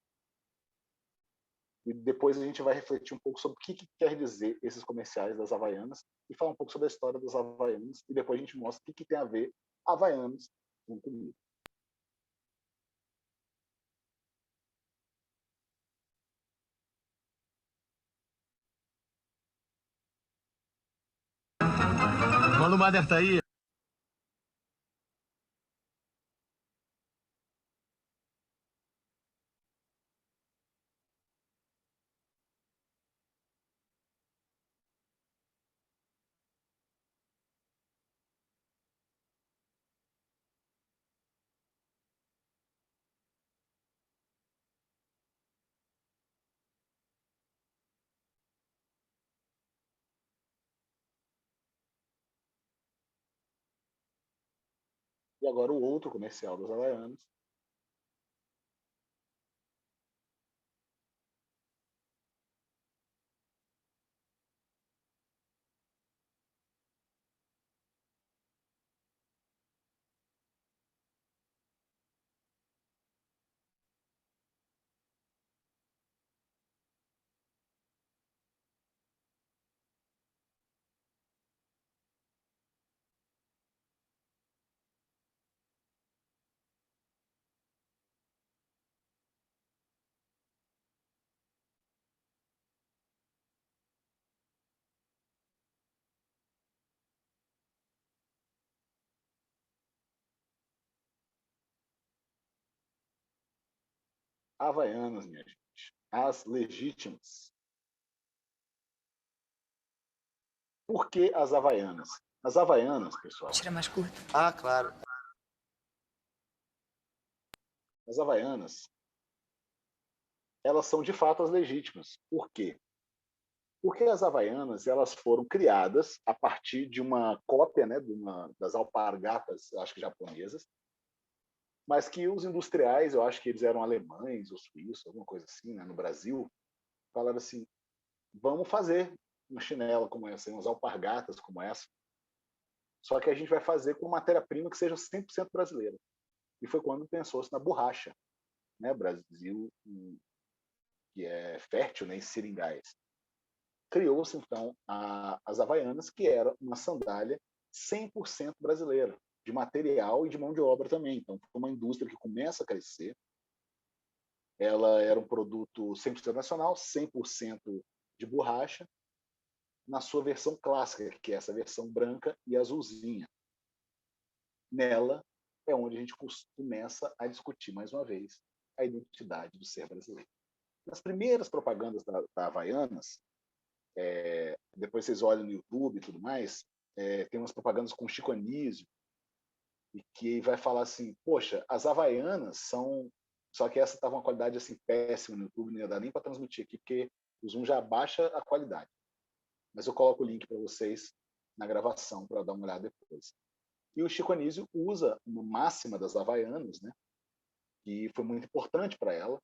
E depois a gente vai refletir um pouco sobre o que quer dizer esses comerciais das Havaianas e falar um pouco sobre a história das Havaianas. E depois a gente mostra o que tem a ver Havaianas com comida. Manda o Mader tá aí. E agora o outro comercial das Havaianas. Havaianas, minha gente. As legítimas. Por que as Havaianas? As Havaianas, pessoal. Tira mais curto. Ah, claro. As Havaianas, elas são de fato as legítimas. Por quê? Porque as Havaianas elas foram criadas a partir de uma cópia, né, das alpargatas, acho que japonesas, mas que os industriais, eu acho que eles eram alemães ou suíços, alguma coisa assim, né, no Brasil, falaram assim, vamos fazer uma chinela como essa, umas alpargatas como essa, só que a gente vai fazer com matéria-prima que seja 100% brasileira. E foi quando pensou-se na borracha, né, Brasil, que é fértil, né, em seringais. Criou-se, então, as Havaianas, que era uma sandália 100% brasileira, de material e de mão de obra também. Então, foi uma indústria que começa a crescer. Ela era um produto 100% nacional, 100% de borracha, na sua versão clássica, que é essa versão branca e azulzinha. Nela é onde a gente começa a discutir, mais uma vez, a identidade do ser brasileiro. Nas primeiras propagandas da Havaianas, depois vocês olham no YouTube e tudo mais, tem umas propagandas com Chico Anísio, e que vai falar assim, poxa, as Havaianas são... Só que essa estava uma qualidade assim, péssima no YouTube, não ia dar nem para transmitir aqui, porque o Zoom já baixa a qualidade. Mas eu coloco o link para vocês na gravação, para dar uma olhada depois. E o Chico Anísio usa uma máxima das Havaianas, né, que foi muito importante para ela,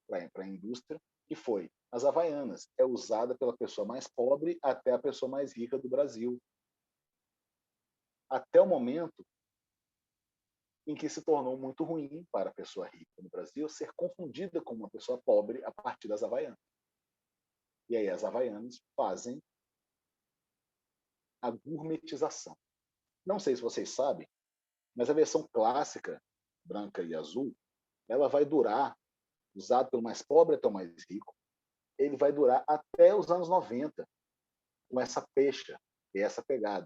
para a indústria, que foi: as Havaianas é usada pela pessoa mais pobre até a pessoa mais rica do Brasil. Até o momento em que se tornou muito ruim para a pessoa rica no Brasil ser confundida com uma pessoa pobre a partir das Havaianas. E aí as Havaianas fazem a gourmetização. Não sei se vocês sabem, mas a versão clássica, branca e azul, ela vai durar, usado pelo mais pobre até o mais rico, ele vai durar até os anos 90, com essa pecha e essa pegada.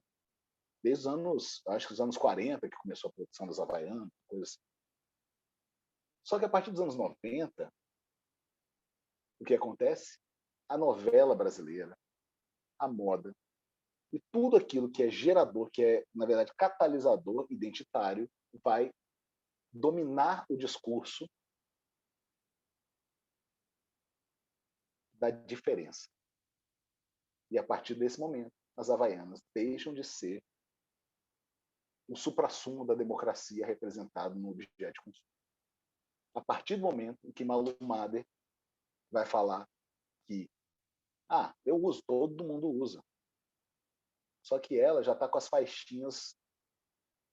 Desde os anos, acho que os anos 40, que começou a produção das Havaianas, coisa assim. Só que a partir dos anos 90, o que acontece? A novela brasileira, a moda, e tudo aquilo que é gerador, que é, na verdade, catalisador identitário, vai dominar o discurso da diferença. E a partir desse momento, as Havaianas deixam de ser o suprassumo da democracia representado no objeto de consumo. A partir do momento em que Malu Mader vai falar que eu uso, todo mundo usa. Só que ela já está com as faixinhas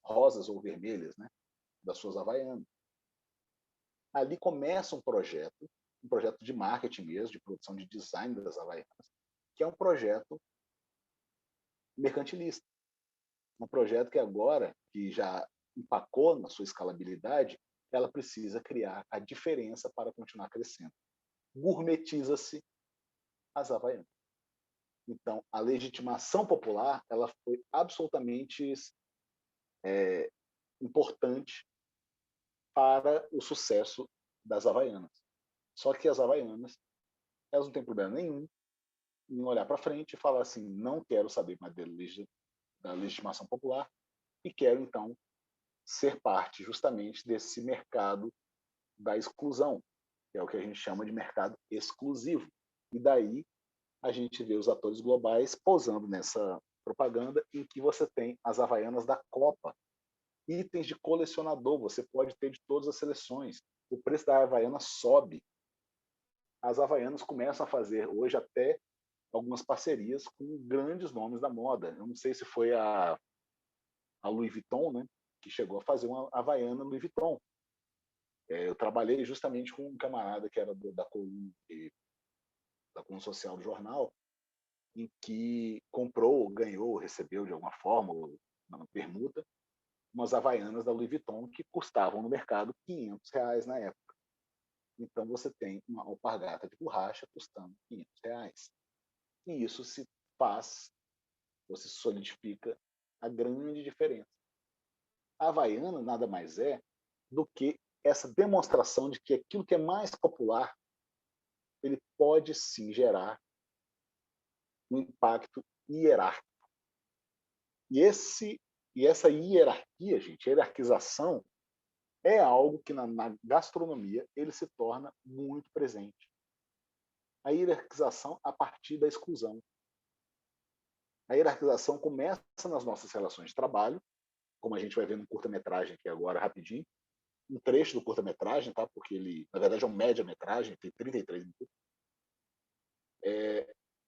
rosas ou vermelhas, né, das suas Havaianas. Ali começa um projeto de marketing mesmo, de produção de design das Havaianas, que é um projeto mercantilista. Um projeto que agora, que já empacou na sua escalabilidade, ela precisa criar a diferença para continuar crescendo. Gourmetiza-se as Havaianas. Então, a legitimação popular ela foi absolutamente importante para o sucesso das Havaianas. Só que as Havaianas, elas não têm problema nenhum em olhar para frente e falar assim, não quero saber mais da legitimação popular e quero, então, ser parte justamente desse mercado da exclusão, que é o que a gente chama de mercado exclusivo. E daí a gente vê os atores globais posando nessa propaganda em que você tem as Havaianas da Copa, itens de colecionador, você pode ter de todas as seleções. O preço da Havaiana sobe. As Havaianas começam a fazer hoje até algumas parcerias com grandes nomes da moda. Eu não sei se foi a Louis Vuitton, né, que chegou a fazer uma Havaiana Louis Vuitton. Eu trabalhei justamente com um camarada que era da coluna social do jornal, em que comprou, ganhou, recebeu de alguma forma, uma permuta, umas Havaianas da Louis Vuitton que custavam no mercado R$500 na época. Então você tem uma alpargata de borracha custando R$500. E isso se faz, você solidifica a grande diferença. A Havaiana nada mais é do que essa demonstração de que aquilo que é mais popular ele pode sim gerar um impacto hierárquico. E essa hierarquia, gente, hierarquização, é algo que na gastronomia ele se torna muito presente. A hierarquização a partir da exclusão. A hierarquização começa nas nossas relações de trabalho, como a gente vai ver no curta-metragem aqui agora, rapidinho. Um trecho do curta-metragem, tá? Porque ele, na verdade, é um média-metragem, tem 33 minutos,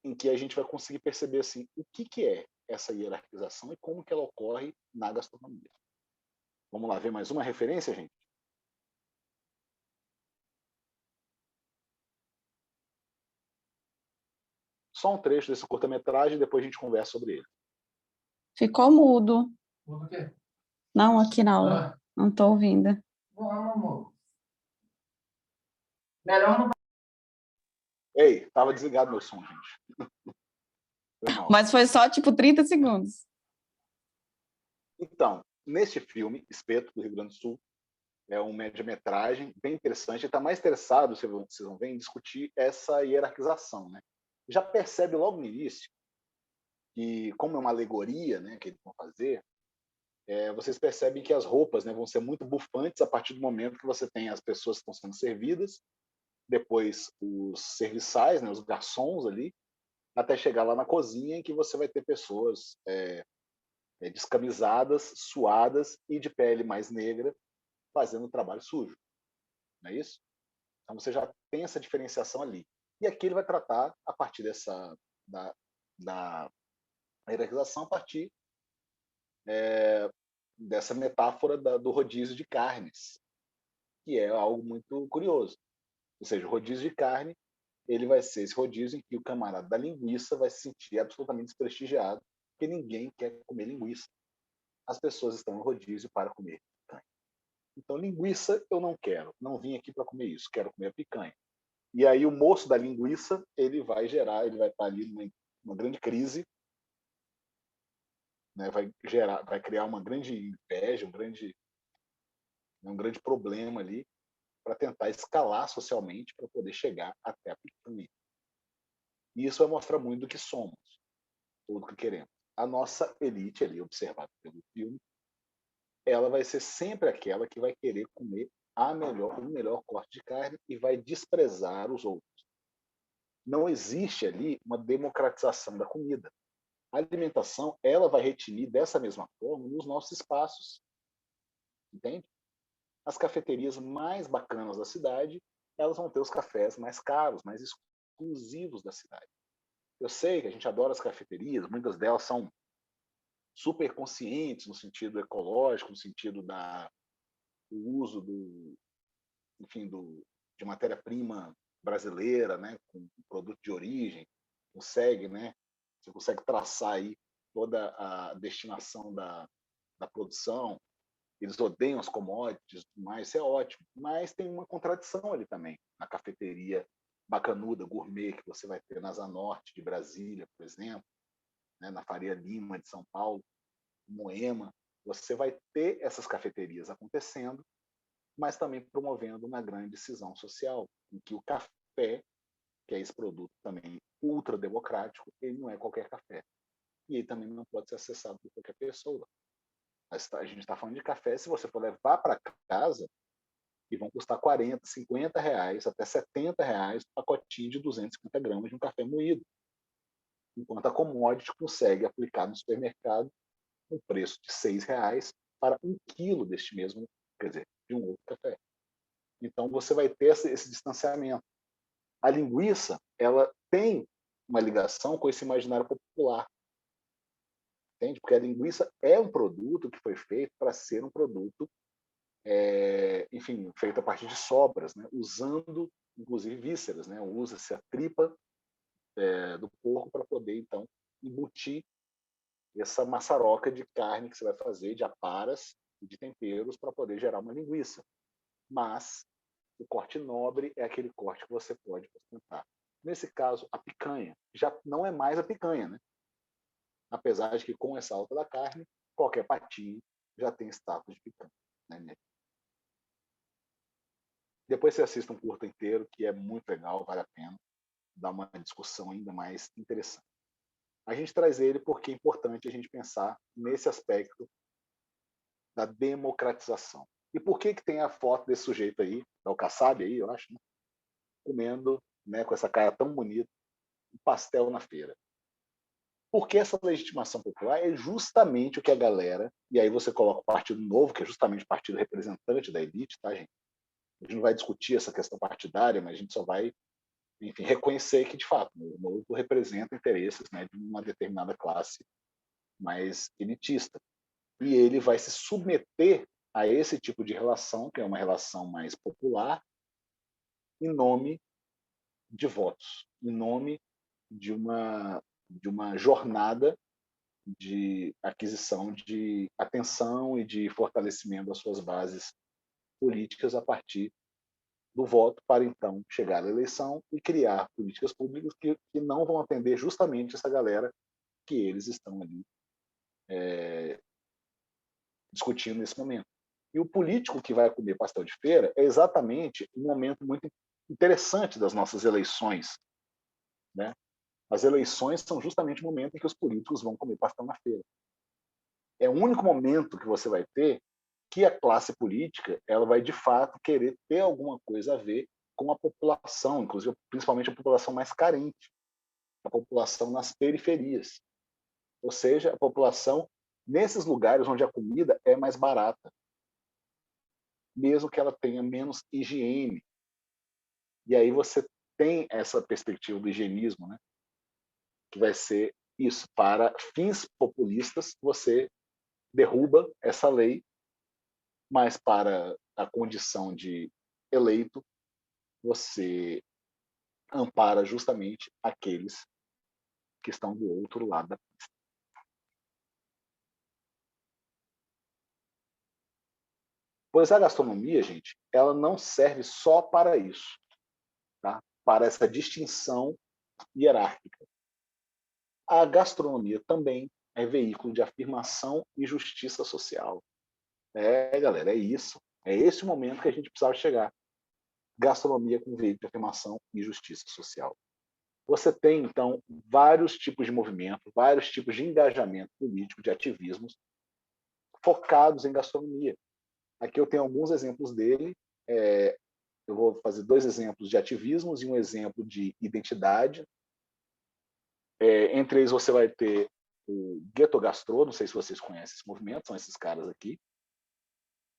em que a gente vai conseguir perceber assim, o que é essa hierarquização e como que ela ocorre na gastronomia. Vamos lá ver mais uma referência, gente? Só um trecho desse curta-metragem e depois a gente conversa sobre ele. Ficou mudo. Mudo o quê? Não, aqui na aula. Não estou ouvindo. Vamos, amor. Melhor não. Ei, estava desligado meu som, gente. Foi mal. Mas foi só, tipo, 30 segundos. Então, neste filme, Espeto, do Rio Grande do Sul, é um média-metragem bem interessante. Ele está mais interessado, vocês vão ver, em discutir essa hierarquização, né? Já percebe logo no início que, como é uma alegoria, né, que eles vão fazer, vocês percebem que as roupas, né, vão ser muito bufantes a partir do momento que você tem as pessoas que estão sendo servidas, depois os serviçais, né, os garçons ali, até chegar lá na cozinha, em que você vai ter pessoas descamisadas, suadas e de pele mais negra, fazendo trabalho sujo. Não é isso? Então você já tem essa diferenciação ali. E aqui ele vai tratar a partir da hierarquização, a partir dessa metáfora do rodízio de carnes, que é algo muito curioso. Ou seja, o rodízio de carne, ele vai ser esse rodízio em que o camarada da linguiça vai se sentir absolutamente desprestigiado, porque ninguém quer comer linguiça. As pessoas estão no rodízio para comer picanha. Então, linguiça eu não quero, não vim aqui para comer isso, quero comer a picanha. E aí o moço da linguiça, ele vai estar ali numa grande crise, né? Vai criar uma grande inveja, um grande problema ali, para tentar escalar socialmente para poder chegar até a picanha. E isso vai mostrar muito do que somos, tudo que queremos. A nossa elite ali, observada pelo filme, ela vai ser sempre aquela que vai querer comer o melhor corte de carne e vai desprezar os outros. Não existe ali uma democratização da comida. A alimentação, ela vai retinir dessa mesma forma nos nossos espaços. Entende? As cafeterias mais bacanas da cidade, elas vão ter os cafés mais caros, mais exclusivos da cidade. Eu sei que a gente adora as cafeterias, muitas delas são super conscientes no sentido ecológico, no sentido do uso de matéria-prima brasileira, né, com produto de origem, você consegue traçar aí toda a destinação da produção. Eles odeiam as commodities, mas isso é ótimo. Mas tem uma contradição ali também, na cafeteria bacanuda, gourmet, que você vai ter na Asa Norte de Brasília, por exemplo, né, na Faria Lima de São Paulo, Moema. Você vai ter essas cafeterias acontecendo, mas também promovendo uma grande cisão social, em que o café, que é esse produto também ultra democrático, ele não é qualquer café. E ele também não pode ser acessado por qualquer pessoa. A gente está falando de café, se você for levar para casa, que vão custar 40, 50 reais, até 70 reais, um pacotinho de 250 gramas de um café moído. Enquanto a commodity consegue aplicar no supermercado um preço de 6 reais para 1 quilo deste mesmo, quer dizer, de um outro café. Então você vai ter esse distanciamento. A linguiça, ela tem uma ligação com esse imaginário popular, entende? Porque a linguiça é um produto que foi feito para ser um produto, enfim, feito a partir de sobras, né? Usando, inclusive, vísceras, né? Usa-se a tripa do porco para poder, então, embutir essa maçaroca de carne que você vai fazer, de aparas e de temperos, para poder gerar uma linguiça. Mas o corte nobre é aquele corte que você pode ostentar. Nesse caso, a picanha já não é mais a picanha, né? Apesar de que com essa alta da carne, qualquer patinho já tem status de picanha, né? Depois você assista um curto inteiro, que é muito legal, vale a pena, dá uma discussão ainda mais interessante. A gente traz ele porque é importante a gente pensar nesse aspecto da democratização. E por que tem a foto desse sujeito aí, é o Kassab aí, eu acho, né? Comendo, né, com essa cara tão bonita, um pastel na feira. Porque essa legitimação popular é justamente o que a galera, e aí você coloca o Partido Novo, que é justamente o partido representante da elite, tá, gente? A gente não vai discutir essa questão partidária, mas a gente só vai, enfim, reconhecer que, de fato, o Novo representa interesses, né, de uma determinada classe mais elitista. E ele vai se submeter a esse tipo de relação, que é uma relação mais popular, em nome de votos, em nome de uma jornada de aquisição de atenção e de fortalecimento das suas bases políticas a partir do voto, para então chegar à eleição e criar políticas públicas que não vão atender justamente essa galera que eles estão ali discutindo nesse momento. E o político que vai comer pastel de feira é exatamente um momento muito interessante das nossas eleições, né? As eleições são justamente o momento em que os políticos vão comer pastel na feira. É o único momento que você vai ter que a classe política ela vai, de fato, querer ter alguma coisa a ver com a população, inclusive, principalmente a população mais carente, a população nas periferias. Ou seja, a população nesses lugares onde a comida é mais barata, mesmo que ela tenha menos higiene. E aí você tem essa perspectiva do higienismo, né? Que vai ser isso. Para fins populistas, você derruba essa lei, mas para a condição de eleito, você ampara justamente aqueles que estão do outro lado da pista. Pois a gastronomia, gente, ela não serve só para isso, tá? Para essa distinção hierárquica. A gastronomia também é veículo de afirmação e justiça social. Galera, é isso. É esse o momento que a gente precisava chegar. Gastronomia com veículo de afirmação e justiça social. Você tem, então, vários tipos de movimento, vários tipos de engajamento político, de ativismos, focados em gastronomia. Aqui eu tenho alguns exemplos dele. Eu vou fazer 2 exemplos de ativismos e um exemplo de identidade. Entre eles você vai ter o Gueto Gastro, não sei se vocês conhecem esse movimento, são esses caras aqui.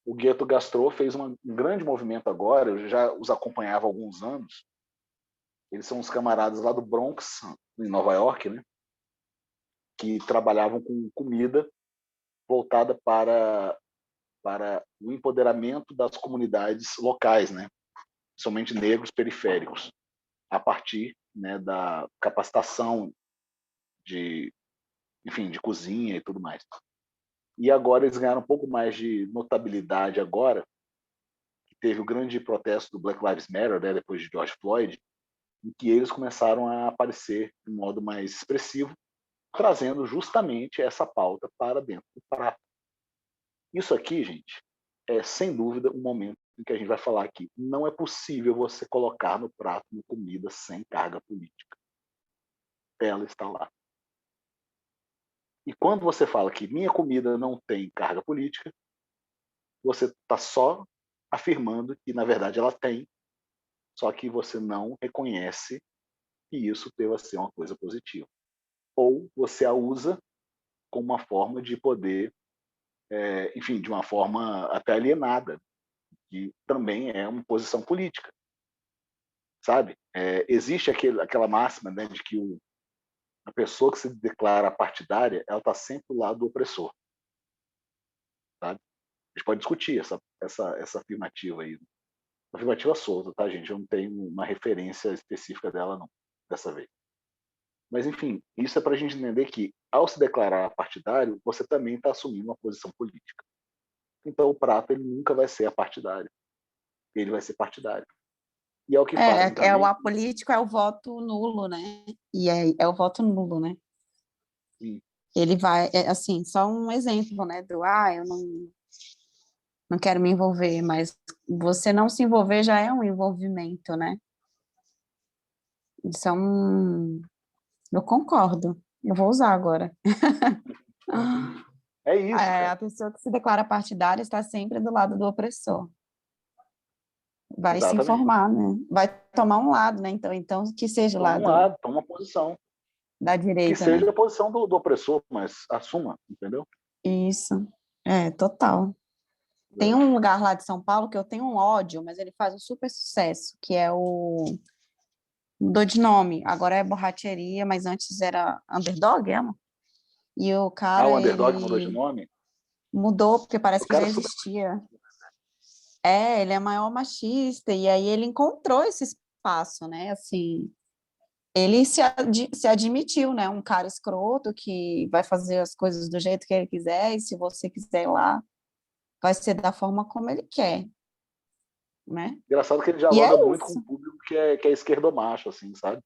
O Gueto Gastro fez um grande movimento agora, eu já os acompanhava há alguns anos. Eles são uns camaradas lá do Bronx, em Nova York, né? Que trabalhavam com comida voltada para o empoderamento das comunidades locais, né? Principalmente negros periféricos, a partir, né, da capacitação de cozinha e tudo mais. E agora eles ganharam um pouco mais de notabilidade agora, que teve o grande protesto do Black Lives Matter, né, depois de George Floyd, em que eles começaram a aparecer de modo mais expressivo, trazendo justamente essa pauta para dentro do prato. Isso aqui, gente, é sem dúvida um momento em que a gente vai falar aqui. Não é possível você colocar no prato uma comida sem carga política. Ela está lá. E quando você fala que minha comida não tem carga política, você está só afirmando que, na verdade, ela tem, só que você não reconhece que isso deva ser uma coisa positiva. Ou você a usa como uma forma de poder, de uma forma até alienada, que também é uma posição política, sabe? Existe aquela máxima, né, de que a pessoa que se declara partidária, ela está sempre do lado do opressor, sabe? A gente pode discutir essa afirmativa aí. Afirmativa solta, tá, gente? Eu não tenho uma referência específica dela, não, dessa vez. Mas, enfim, isso é para a gente entender que, ao se declarar partidário, você também está assumindo uma posição política. Então, o prato ele nunca vai ser apartidário. Ele vai ser partidário. E é o que fazem também. O apolítico é o voto nulo, né? E é o voto nulo, né? Sim. Ele vai, assim, só um exemplo, né? Eu não quero me envolver, mas você não se envolver já é um envolvimento, né? Isso é Eu concordo. Eu vou usar agora. É isso, cara. A pessoa que se declara partidária está sempre do lado do opressor. Vai Exatamente. se informar, né? Vai tomar um lado, né? Então que seja o lado toma uma posição. da direita, que seja né? a posição do opressor, mas assuma, entendeu? Isso. Total. Tem um lugar lá de São Paulo que eu tenho um ódio, mas ele faz um super sucesso, que é mudou de nome, agora é Borracheria, mas antes era Underdog, ama? E o cara, o Underdog mudou de ele nome? mudou, porque parece O que já cara existia. Ele é maior machista, e aí ele encontrou esse espaço, né, assim, ele se admitiu, né, um cara escroto que vai fazer as coisas do jeito que ele quiser, e se você quiser ir lá, vai ser da forma como ele quer, né? Engraçado que ele E é dialoga muito com isso. o público que é esquerdomacho, assim, sabe?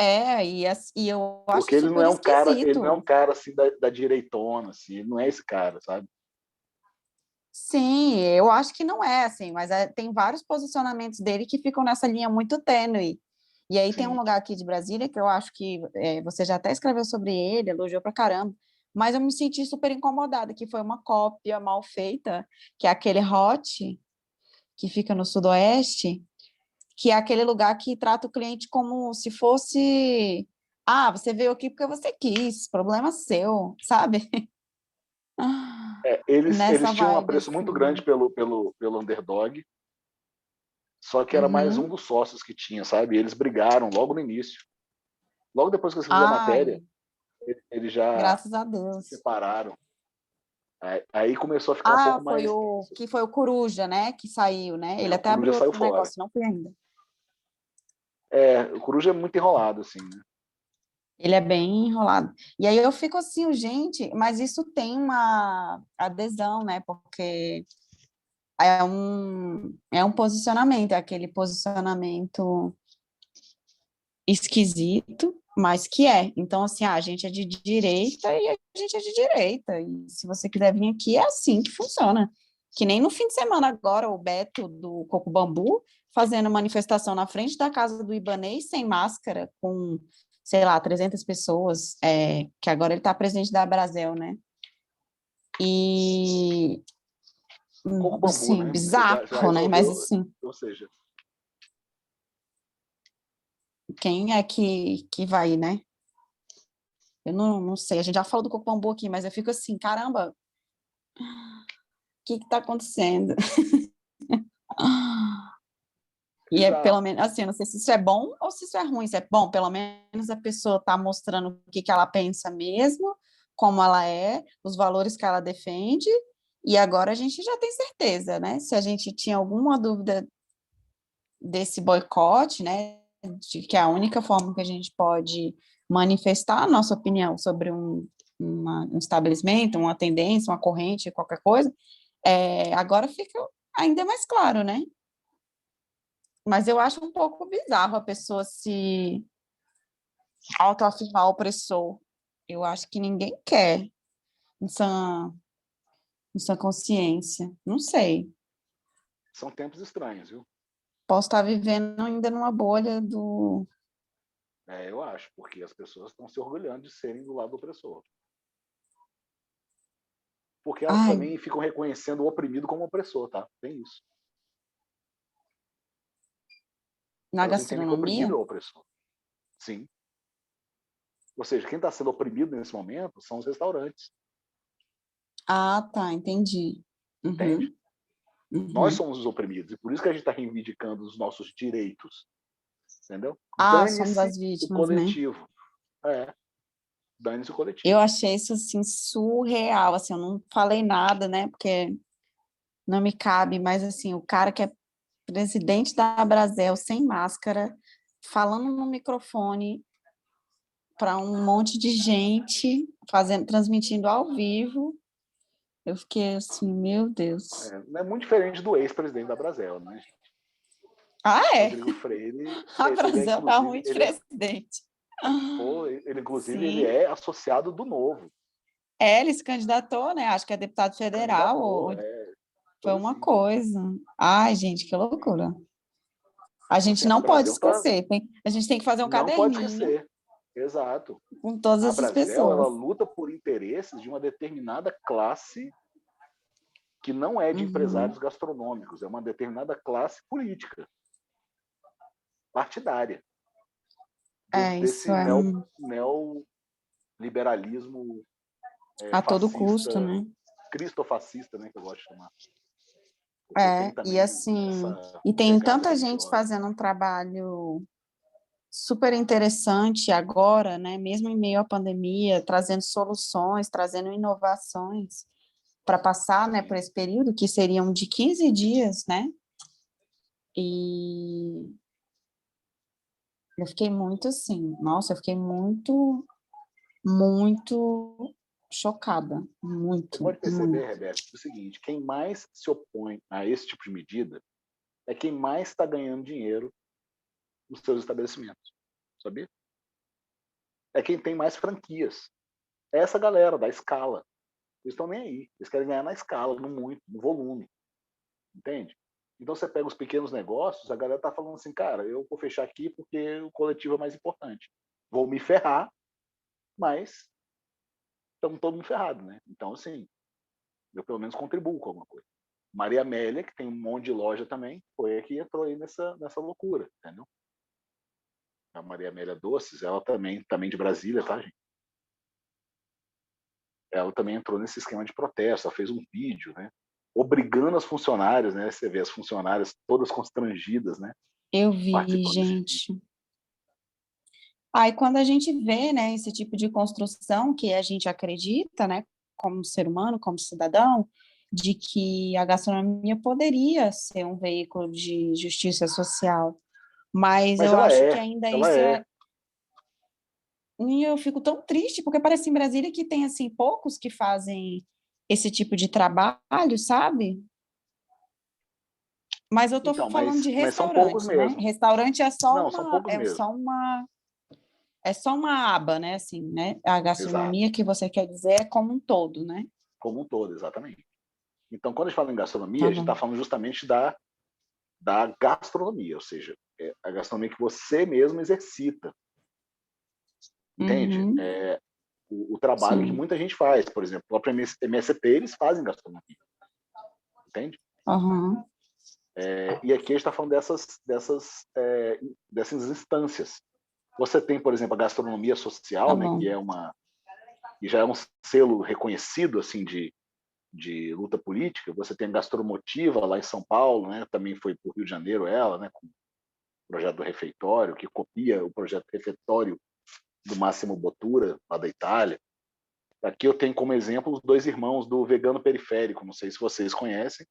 e eu acho Porque ele não super é um cara, ele não é um esquisito. cara assim da direitona, assim, ele não é esse cara, sabe? Sim, eu acho que não é assim, mas tem vários posicionamentos dele que ficam nessa linha muito tênue. E aí tem um Sim. lugar aqui de Brasília que eu acho que você já até escreveu sobre ele, elogiou pra caramba, mas eu me senti super incomodada, que foi uma cópia mal feita, que é aquele Hot, que fica no Sudoeste, que é aquele lugar que trata o cliente como se fosse, ah, você veio aqui porque você quis, problema seu, sabe? Eles Nessa tinham um vibe, apreço muito grande assim. pelo underdog, só que era mais um Uhum. dos sócios que tinha, sabe? E eles brigaram logo no início. Logo depois que eu escrevi a matéria, Ai, eles já graças a se Deus. separaram. Aí começou a ficar um Ah, pouco mais foi o Coruja, né, que saiu, né? Ele o até Coruja abriu saiu outro fora. negócio, não fui ainda. O Coruja é muito enrolado, assim, né? Ele é bem enrolado. E aí eu fico assim, gente, mas isso tem uma adesão, né? Porque é um posicionamento, é aquele posicionamento esquisito, mas que é. Então, assim, a gente é de direita e a gente é de direita. E se você quiser vir aqui, é assim que funciona. Que nem no fim de semana agora, o Beto do Coco Bambu fazendo manifestação na frente da casa do Ibanez sem máscara, com, sei lá, 300 pessoas, que agora ele está presidente da Abrazel, né? E, O Coco Bambu, assim, né? Já bizarro, né? Mas, resolveu, assim, ou seja, quem é que vai, né? Eu não sei, a gente já falou do Coco Bambu aqui, mas eu fico assim, caramba, o que está acontecendo? E é pelo bizarro. menos, assim, eu não sei se isso é bom ou se isso é ruim. Se é bom, pelo menos a pessoa está mostrando o que ela pensa mesmo, como ela é, os valores que ela defende, e agora a gente já tem certeza, né? Se a gente tinha alguma dúvida desse boicote, né, de que é a única forma que a gente pode manifestar a nossa opinião sobre um estabelecimento, uma tendência, uma corrente, qualquer coisa, agora fica ainda mais claro, né? Mas eu acho um pouco bizarro a pessoa se autoafirmar opressor. Eu acho que ninguém quer em sua consciência. Não sei. São tempos estranhos, viu? Posso estar vivendo ainda numa bolha do. Eu acho, porque as pessoas estão se orgulhando de serem do lado do opressor. Porque elas Ai, também ficam reconhecendo o oprimido como opressor, tá? Tem isso. na Elas entendem que o oprimido gastronomia? é o opressor. Sim. Ou seja, quem está sendo oprimido nesse momento são os restaurantes. Ah, tá, entendi. Entende? Uhum, Nós uhum. somos os oprimidos. E por isso que a gente está reivindicando os nossos direitos. Entendeu? Ah, somos Dane-se as o vítimas, né? coletivo. Dane-se o Eu coletivo. achei isso, assim, surreal, assim, eu não falei nada, né, porque não me cabe, mas, assim, o cara que é presidente da Abrazel, sem máscara, falando no microfone para um monte de gente, transmitindo ao vivo, eu fiquei assim, meu Deus. Não é muito diferente do ex-presidente da Brasel, né? Ah, é? Rodrigo Freire, A ele é Brasil tá inclusive, ruim de presidente. ele Sim. é associado do Novo. Ele se candidatou, né? Acho que é deputado federal, Candidatou, foi coisa uma assim. coisa. Ai, gente, que loucura. A Então, gente assim, a não pode Brasel esquecer, a gente tem que fazer um não pode caderninho esquecer. Exato. com todas A essas Brasel, ela pessoas. luta por interesses de uma determinada classe que não é de Uhum. empresários gastronômicos, é uma determinada classe política, partidária, Isso desse é neoliberalismo a todo custo, fascista, né? cristofascista, né, que eu gosto de chamar. Porque tem E também assim, essa e tem pegada tanta gente religiosa. fazendo um trabalho super interessante agora, né? Mesmo em meio à pandemia, trazendo soluções, trazendo inovações para passar, né, por Sim. esse período, que seriam de 15 dias, né? E eu fiquei muito assim, nossa, eu fiquei muito, muito chocada, Você muito, pode perceber, muito. Rebeca, o seguinte: quem mais se opõe a esse tipo de medida é quem mais está ganhando dinheiro nos seus estabelecimentos. Sabia? é quem tem mais franquias. É essa galera da escala. Eles estão nem aí. Eles querem ganhar na escala, no muito, no volume. Entende? Então você pega os pequenos negócios, a galera tá falando assim, cara, eu vou fechar aqui porque o coletivo é mais importante. Vou me ferrar, mas estamos todo mundo ferrado, né? Então, assim, eu pelo menos contribuo com alguma coisa. Maria Amélia, que tem um monte de loja também, foi a que entrou aí nessa loucura, entendeu? A Maria Amélia Doces, ela também de Brasília, tá, gente? Ela também entrou nesse esquema de protesto, ela fez um vídeo, né? Obrigando as funcionárias, né? Você vê as funcionárias todas constrangidas, né? Eu vi, Participando desse vídeo. gente. Aí quando a gente vê, né, esse tipo de construção que a gente acredita, né, como ser humano, como cidadão, de que a gastronomia poderia ser um veículo de justiça social, mas Mas eu acho que ainda ela isso é. é. E eu fico tão triste, porque parece em Brasília que tem, assim, poucos que fazem esse tipo de trabalho, sabe? Mas eu estou Então, falando de mas são poucos restaurante, né? mesmo. Restaurante Não, são poucos mesmo. é só uma aba, né? Assim, né? A Exato. gastronomia que você quer dizer é como um todo, né? Como um todo, exatamente. Então, quando a gente fala em gastronomia, Tá a gente está bom. falando justamente da gastronomia, ou seja, a gastronomia que você mesmo exercita, entende? Uhum, O trabalho que sim. muita gente faz, por exemplo, o próprio MSP, eles fazem gastronomia, entende? Aham, E aqui a gente está falando dessas instâncias. Você tem, por exemplo, a gastronomia tá social, né, bom. que já é um selo reconhecido assim de luta política. Você tem a Gastromotiva lá em São Paulo, né? Também foi para o Rio de Janeiro ela, né? Com o projeto do refeitório, que copia o projeto refeitório do Máximo Bottura, lá da Itália. Aqui eu tenho como exemplo os dois irmãos do Vegano Periférico, não sei se vocês conhecem.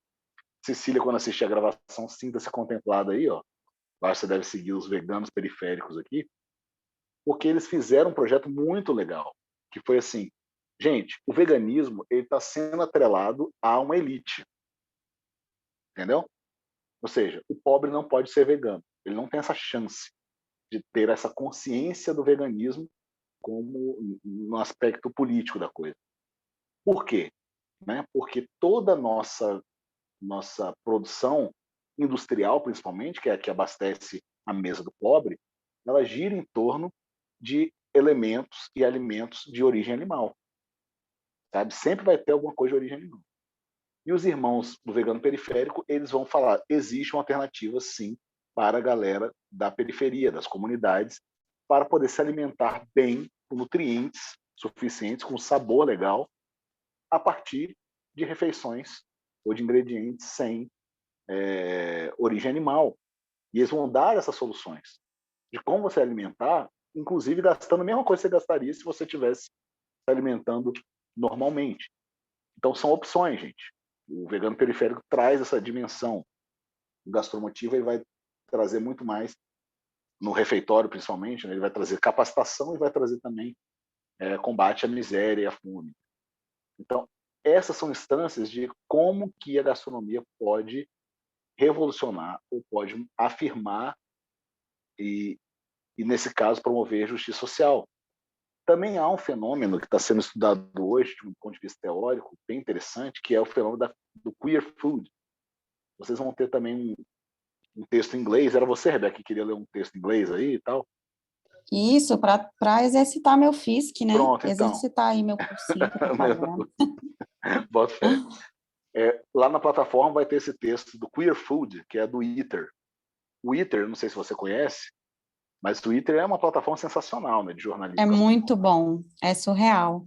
Cecília, quando assistir a gravação, sinta-se contemplada aí, ó. Acho que você deve seguir os veganos periféricos aqui, porque eles fizeram um projeto muito legal, que foi assim, gente, o veganismo ele está sendo atrelado a uma elite, entendeu? Ou seja, o pobre não pode ser vegano, ele não tem essa chance de ter essa consciência do veganismo como no aspecto político da coisa. Por quê? Né? Porque toda a nossa produção industrial, principalmente, que é a que abastece a mesa do pobre, ela gira em torno de elementos e alimentos de origem animal. Sabe? Sempre vai ter alguma coisa de origem animal. E os irmãos do vegano periférico, eles vão falar, existe uma alternativa, sim, para a galera da periferia, das comunidades, para poder se alimentar bem, com nutrientes suficientes, com sabor legal, a partir de refeições ou de ingredientes sem origem animal. E eles vão dar essas soluções de como você alimentar, inclusive gastando a mesma coisa que você gastaria se você estivesse se alimentando normalmente. Então são opções, gente. O vegano periférico traz essa dimensão. O Gastromotiva ele vai trazer muito mais no refeitório, principalmente, né? Ele vai trazer capacitação e vai trazer também combate à miséria e à fome. Então, essas são instâncias de como que a gastronomia pode revolucionar ou pode afirmar e nesse caso, promover justiça social. Também há um fenômeno que está sendo estudado hoje, de um ponto de vista teórico, bem interessante, que é o fenômeno do queer food. Vocês vão ter também um texto em inglês. Era você, Rebeca, que queria ler um texto em inglês aí e tal? Isso, para exercitar meu FISC, né? Pronto, então. Exercitar aí meu cursinho que eu tô fazendo. Bota fé. Lá na plataforma vai ter esse texto do Queer Food, que é do Eater. O Eater, não sei se você conhece, mas o Twitter é uma plataforma sensacional, né, de É jornalismo muito gastronômico. bom, é surreal.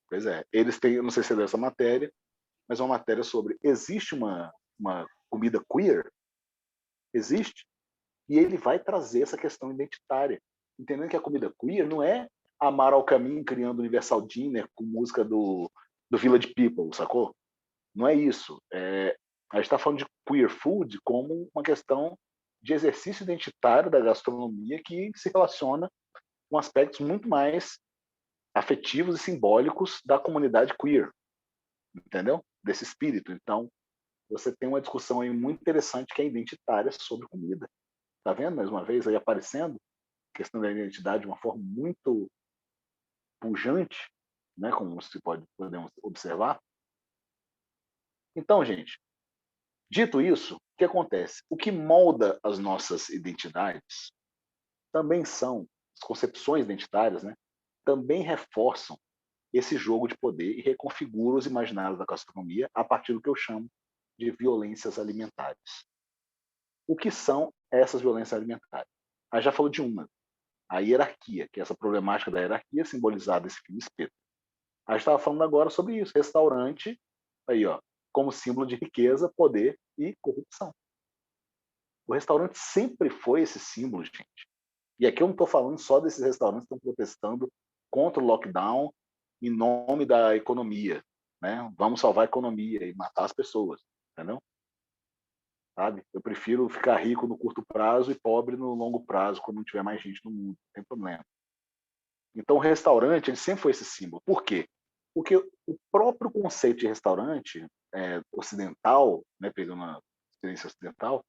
Pois é, eles têm, eu não sei se é dessa matéria, mas é uma matéria sobre existe uma comida queer? Existe? E ele vai trazer essa questão identitária, entendendo que a comida queer não é Amar ao Caminho criando Universal Dinner com música do Village People, sacou? Não é isso. A gente está falando de queer food como uma questão de exercício identitário da gastronomia que se relaciona com aspectos muito mais afetivos e simbólicos da comunidade queer, entendeu? Desse espírito. Então, você tem uma discussão aí muito interessante que é identitária sobre comida. Tá vendo mais uma vez aí aparecendo? questão da identidade de uma forma muito pujante, né, como podemos observar. Então, gente, dito isso, o que acontece? O que molda as nossas identidades também são, as concepções identitárias, né, também reforçam esse jogo de poder e reconfiguram os imaginários da gastronomia a partir do que eu chamo de violências alimentares. O que são essas violências alimentares? A gente já falou de uma, a hierarquia, que é essa problemática da hierarquia simbolizada nesse filme Espeto. A gente estava falando agora sobre isso, restaurante, aí, ó, como símbolo de riqueza, poder e corrupção. O restaurante sempre foi esse símbolo, gente. E aqui eu não estou falando só desses restaurantes que estão protestando contra o lockdown em nome da economia, né? Vamos salvar a economia e matar as pessoas, entendeu? Sabe? Eu prefiro ficar rico no curto prazo e pobre no longo prazo, quando não tiver mais gente no mundo, não tem problema. Então o restaurante ele sempre foi esse símbolo. Por quê? Porque o próprio conceito de restaurante ocidental, né, pegando a experiência ocidental,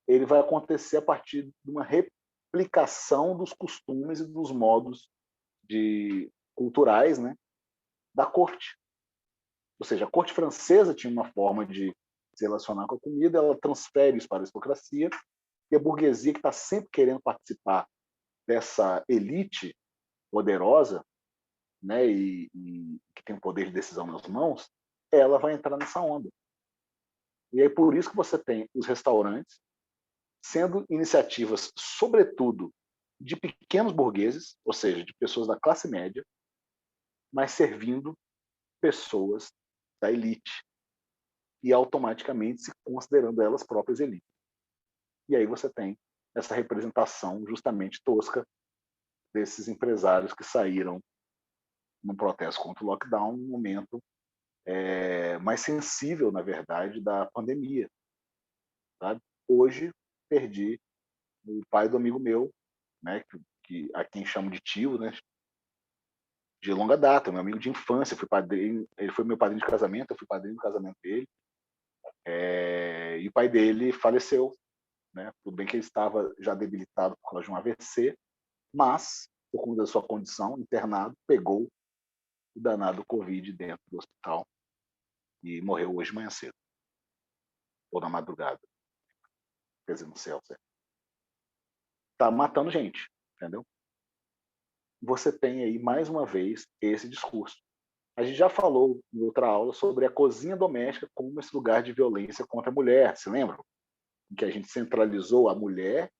ele vai acontecer a partir de uma replicação dos costumes e dos modos culturais, né, da corte. Ou seja, a corte francesa tinha uma forma de se relacionar com a comida, ela transfere isso para a aristocracia, e a burguesia, que está sempre querendo participar dessa elite poderosa, né, e que tem o poder de decisão nas mãos, ela vai entrar nessa onda. E é por isso que você tem os restaurantes sendo iniciativas, sobretudo, de pequenos burgueses, ou seja, de pessoas da classe média, mas servindo pessoas da elite e automaticamente se considerando elas próprias elite. E aí você tem essa representação justamente tosca desses empresários que saíram num protesto contra o lockdown, num momento mais sensível, na verdade, da pandemia. Sabe? Hoje, perdi o pai do amigo meu, né, a quem chamo de tio, né, de longa data, meu amigo de infância, fui padrinho, ele foi meu padrinho de casamento, eu fui padrinho do casamento dele, e o pai dele faleceu, né? Tudo bem que ele estava já debilitado por causa de um AVC, mas, por conta da sua condição, internado, pegou o danado Covid dentro do hospital e morreu hoje de manhã cedo, ou na madrugada, quer dizer, no céu, certo? Tá matando gente, entendeu? Você tem aí, mais uma vez, esse discurso. A gente já falou em outra aula sobre a cozinha doméstica como esse lugar de violência contra a mulher, se lembram? Em que a gente centralizou a mulher,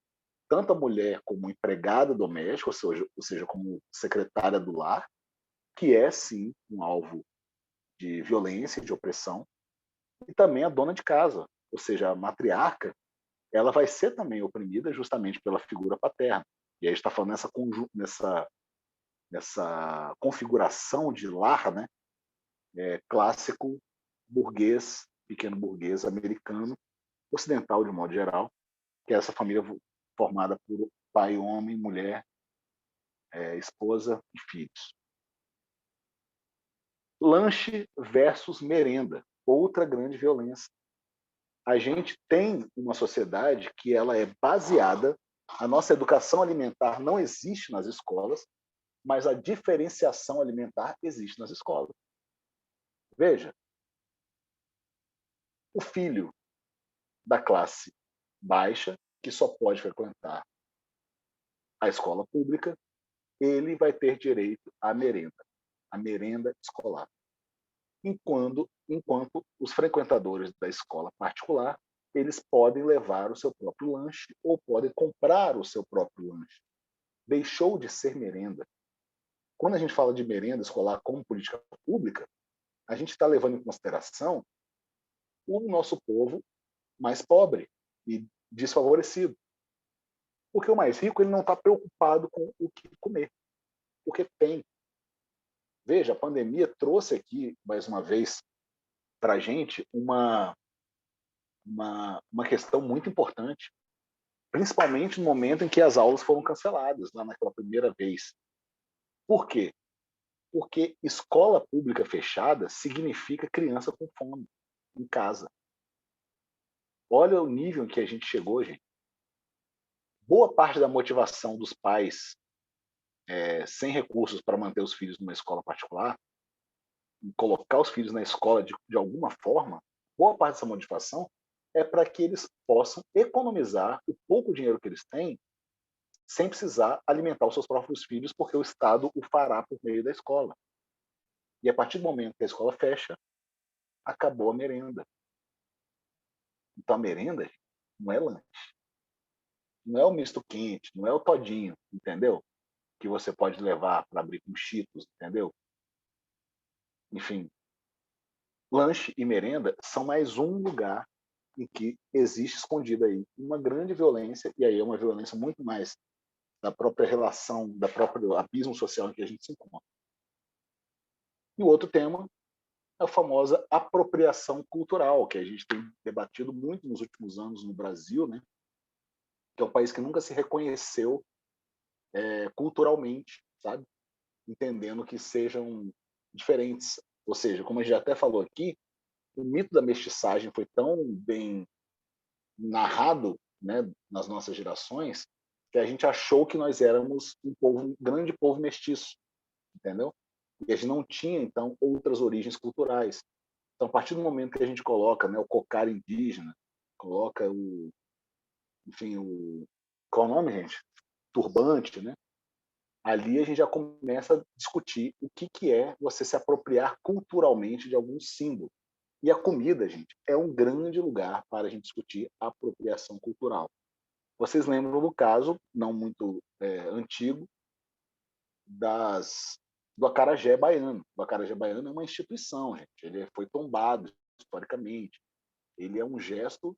tanto a mulher como empregada doméstica, ou seja, como secretária do lar, que é, sim, um alvo de violência, de opressão, e também a dona de casa, ou seja, a matriarca, ela vai ser também oprimida justamente pela figura paterna. E aí a gente está falando nessa configuração de lar, né, clássico burguês, pequeno burguês americano, ocidental de modo geral, que é essa família formada por pai, homem, mulher, esposa e filhos. Lanche versus merenda, outra grande violência. A gente tem uma sociedade que ela é baseada, a nossa educação alimentar não existe nas escolas, mas a diferenciação alimentar existe nas escolas. Veja, o filho da classe baixa, que só pode frequentar a escola pública, ele vai ter direito à merenda, a merenda escolar. Enquanto os frequentadores da escola particular, eles podem levar o seu próprio lanche ou podem comprar o seu próprio lanche. Deixou de ser merenda. Quando a gente fala de merenda escolar como política pública, a gente está levando em consideração o nosso povo mais pobre e desfavorecido. Porque o mais rico ele não está preocupado com o que comer, porque tem. Veja, a pandemia trouxe aqui, mais uma vez, para a gente uma questão muito importante, principalmente no momento em que as aulas foram canceladas, lá naquela primeira vez. Por quê? Porque escola pública fechada significa criança com fome em casa. Olha o nível em que a gente chegou, gente. boa parte da motivação dos pais sem recursos para manter os filhos numa escola particular, e colocar os filhos na escola de alguma forma, boa parte dessa motivação é para que eles possam economizar o pouco dinheiro que eles têm sem precisar alimentar os seus próprios filhos, porque o Estado o fará por meio da escola. E a partir do momento que a escola fecha, acabou a merenda. Então a merenda não é lanche, não é o misto quente, não é o todinho, entendeu? Que você pode levar para abrir com Cheetos, entendeu? Enfim, lanche e merenda são mais um lugar em que existe escondida aí uma grande violência, e aí é uma violência muito mais da própria relação, da própria abismo social em que a gente se encontra. E o outro tema é a famosa apropriação cultural, que a gente tem debatido muito nos últimos anos no Brasil, né? Que é um país que nunca se reconheceu culturalmente, sabe? Entendendo que sejam diferentes. Ou seja, como a gente já até falou aqui, o mito da mestiçagem foi tão bem narrado, né, nas nossas gerações, que a gente achou que nós éramos um grande povo mestiço, entendeu? E a gente não tinha, então, outras origens culturais. Então, a partir do momento que a gente coloca, né, o cocar indígena, coloca qual é o nome, gente? Turbante, né? Ali a gente já começa a discutir o que é você se apropriar culturalmente de algum símbolo. E a comida, gente, é um grande lugar para a gente discutir a apropriação cultural. Vocês lembram do caso, não muito antigo, do acarajé baiano. O acarajé baiano é uma instituição, gente. Ele foi tombado historicamente. Ele é um gesto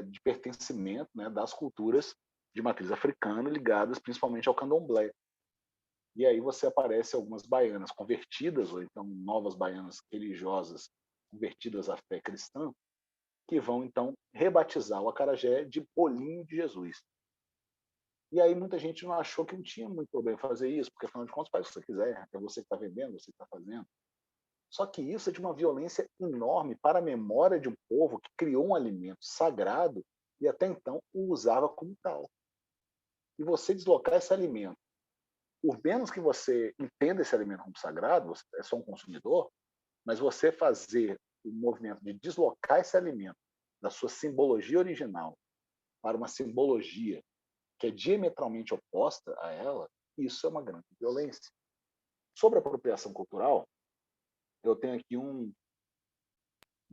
de pertencimento, né, das culturas de matriz africana ligadas principalmente ao candomblé. E aí você aparece algumas baianas convertidas, ou então novas baianas religiosas convertidas à fé cristã, que vão então rebatizar o acarajé de bolinho de Jesus. E aí muita gente não achou que não tinha muito problema fazer isso, porque afinal de contas faz o que você quiser, é você que está vendendo, você que está fazendo. Só que isso é de uma violência enorme para a memória de um povo que criou um alimento sagrado e até então o usava como tal. E você deslocar esse alimento, por menos que você entenda esse alimento como sagrado, você é só um consumidor, mas você fazer o movimento de deslocar esse alimento da sua simbologia original para uma simbologia que é diametralmente oposta a ela, isso é uma grande violência. Sobre a apropriação cultural, eu tenho aqui um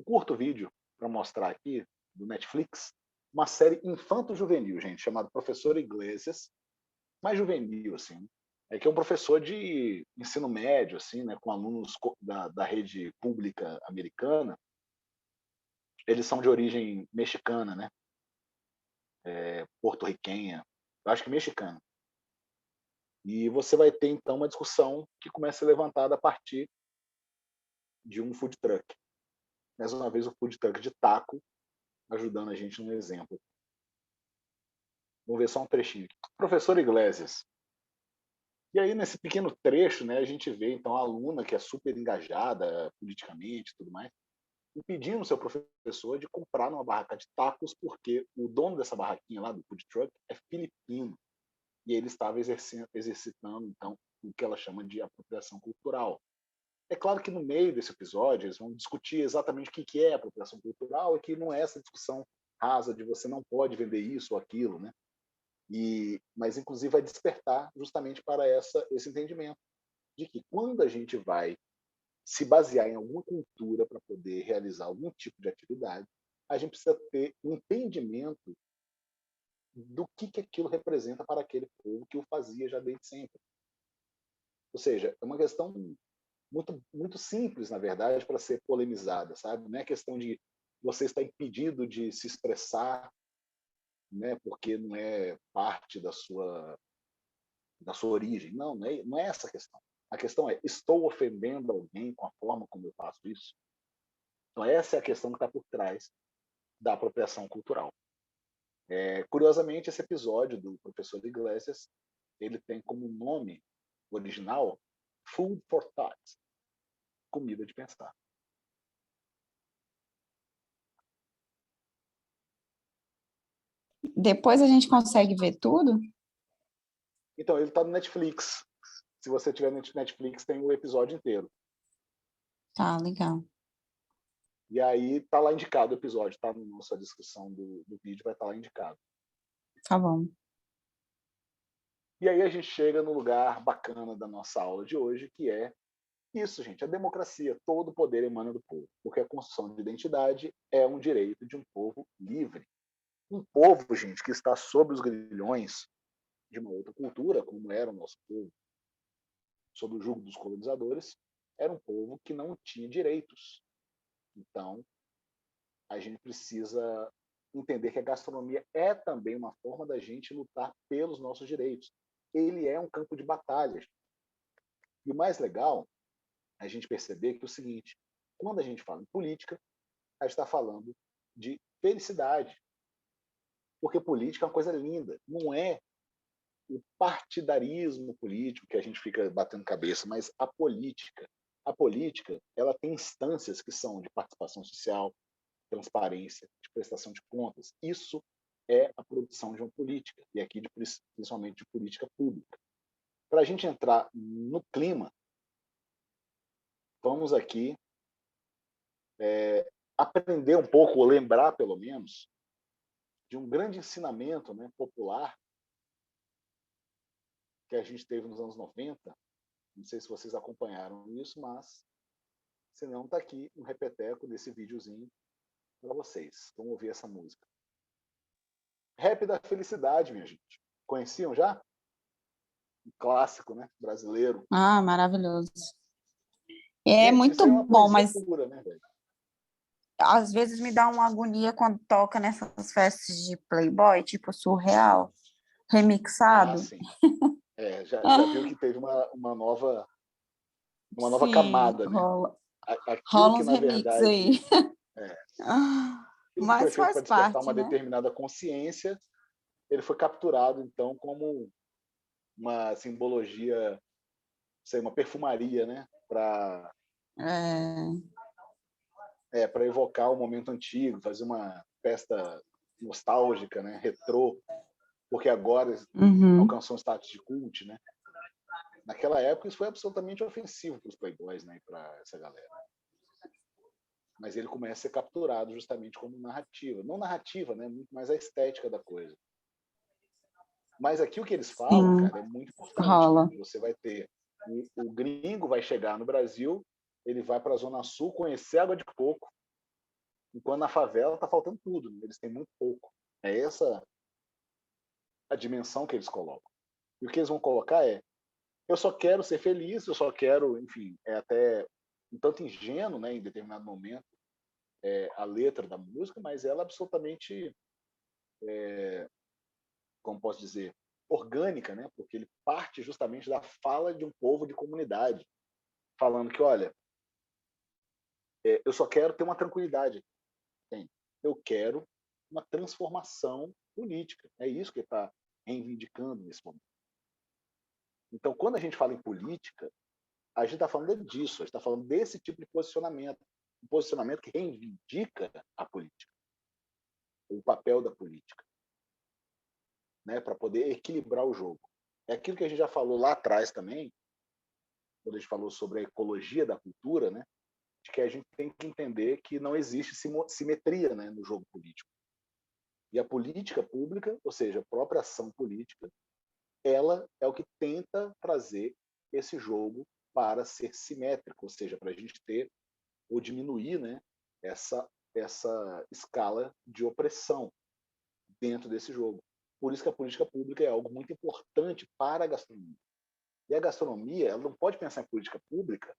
curto vídeo para mostrar aqui, do Netflix, uma série infanto-juvenil, gente, chamada Professor Iglesias, mais juvenil, assim. É que é um professor de ensino médio, assim, né, com alunos da rede pública americana. Eles são de origem mexicana, né? Porto-riquenha, eu acho que mexicana. E você vai ter, então, uma discussão que começa a ser levantada a partir de um food truck. Mais uma vez, o food truck de taco, ajudando a gente no exemplo. Vamos ver só um trechinho aqui. Professor Iglesias. E aí, nesse pequeno trecho, né, a gente vê, então, a aluna que é super engajada politicamente e tudo mais, e pedindo ao seu professor de comprar numa barraca de tacos, porque o dono dessa barraquinha lá, do food truck, é filipino. E ele estava exercitando, então, o que ela chama de apropriação cultural. É claro que no meio desse episódio eles vão discutir exatamente o que é apropriação cultural e que não é essa discussão rasa de você não pode vender isso ou aquilo, né? Mas, inclusive, vai despertar justamente para esse entendimento de que quando a gente vai se basear em alguma cultura para poder realizar algum tipo de atividade, a gente precisa ter um entendimento do que aquilo representa para aquele povo que o fazia já desde sempre. Ou seja, é uma questão muito, muito simples, na verdade, para ser polemizada, sabe? Não é questão de você estar impedido de se expressar, né, porque não é parte da sua origem. Não é essa a questão. A questão é, estou ofendendo alguém com a forma como eu faço isso? Então essa é a questão que está por trás da apropriação cultural. Curiosamente, esse episódio do professor Iglesias, ele tem como nome original Food for Thought, comida de pensar. Depois a gente consegue ver tudo? Então, ele está no Netflix. Se você tiver no Netflix, tem o episódio inteiro. Tá, legal. E aí tá lá indicado o episódio, tá na nossa descrição do vídeo, vai estar lá indicado. Tá bom. E aí a gente chega no lugar bacana da nossa aula de hoje, que é isso, gente, a democracia. Todo o poder emana do povo, porque a construção de identidade é um direito de um povo livre. Um povo, gente, que está sob os grilhões de uma outra cultura, como era o nosso povo, sob o jugo dos colonizadores, era um povo que não tinha direitos. Então, a gente precisa entender que a gastronomia é também uma forma da gente lutar pelos nossos direitos. Ele é um campo de batalha. E o mais legal é a gente perceber que é o seguinte, quando a gente fala em política, a gente está falando de felicidade. Porque política é uma coisa linda. Não é o partidarismo político que a gente fica batendo cabeça, mas a política. A política, ela tem instâncias que são de participação social, transparência, de prestação de contas. Isso é a produção de uma política, e aqui principalmente de política pública. Para a gente entrar no clima, vamos aqui aprender um pouco, ou lembrar pelo menos, de um grande ensinamento, né, popular que a gente teve nos anos 90. Não sei se vocês acompanharam isso, mas se não, está aqui um repeteco desse videozinho para vocês. Vamos ouvir essa música. Rap da Felicidade, minha gente. Conheciam já? Um clássico, né? Brasileiro. Ah, maravilhoso. É Gente, isso muito aí é uma bom, poesia mas pura, né, velho? às vezes me dá uma agonia quando toca nessas festas de Playboy, tipo surreal, Ah, remixado. sim. Já viu que teve uma nova Sim, camada, né? Aquilo rola que, uns na remix aí. verdade, é, aquilo que foi Mas feito faz para despertar parte, uma né? determinada consciência, ele foi capturado, então, como uma simbologia, sei, uma perfumaria, né? Para É, para evocar o momento antigo, fazer uma festa nostálgica, né? Retrô, porque agora uhum, alcançou um status de cult, né? Naquela época isso foi absolutamente ofensivo para os playboys, né? E para essa galera. Mas ele começa a ser capturado justamente como narrativa. Não narrativa, né? Muito mais a estética da coisa. Mas aqui o que eles falam, sim, cara, é muito importante, né? rola. Você vai ter o gringo vai chegar no Brasil, ele vai para a Zona Sul conhecer água de coco, enquanto na favela está faltando tudo, né? Eles têm muito pouco. É essa a dimensão que eles colocam. E o que eles vão colocar é: eu só quero ser feliz, eu só quero, enfim, é até um tanto ingênuo, né, em determinado momento, a letra da música, mas ela é absolutamente, como posso dizer, orgânica, né, porque ele parte justamente da fala de um povo de comunidade, falando que, olha, eu só quero ter uma tranquilidade, entende? Eu quero uma transformação política. É isso que ele está reivindicando nesse momento. Então, quando a gente fala em política, a gente está falando disso, a gente está falando desse tipo de posicionamento, um posicionamento que reivindica a política, o papel da política, né, para poder equilibrar o jogo. É aquilo que a gente já falou lá atrás também, quando a gente falou sobre a ecologia da cultura, né, de que a gente tem que entender que não existe simetria, né, no jogo político. E a política pública, ou seja, a própria ação política, ela é o que tenta trazer esse jogo para ser simétrico, ou seja, para a gente ter ou diminuir, né, essa escala de opressão dentro desse jogo. Por isso que a política pública é algo muito importante para a gastronomia. E a gastronomia, ela não pode pensar em política pública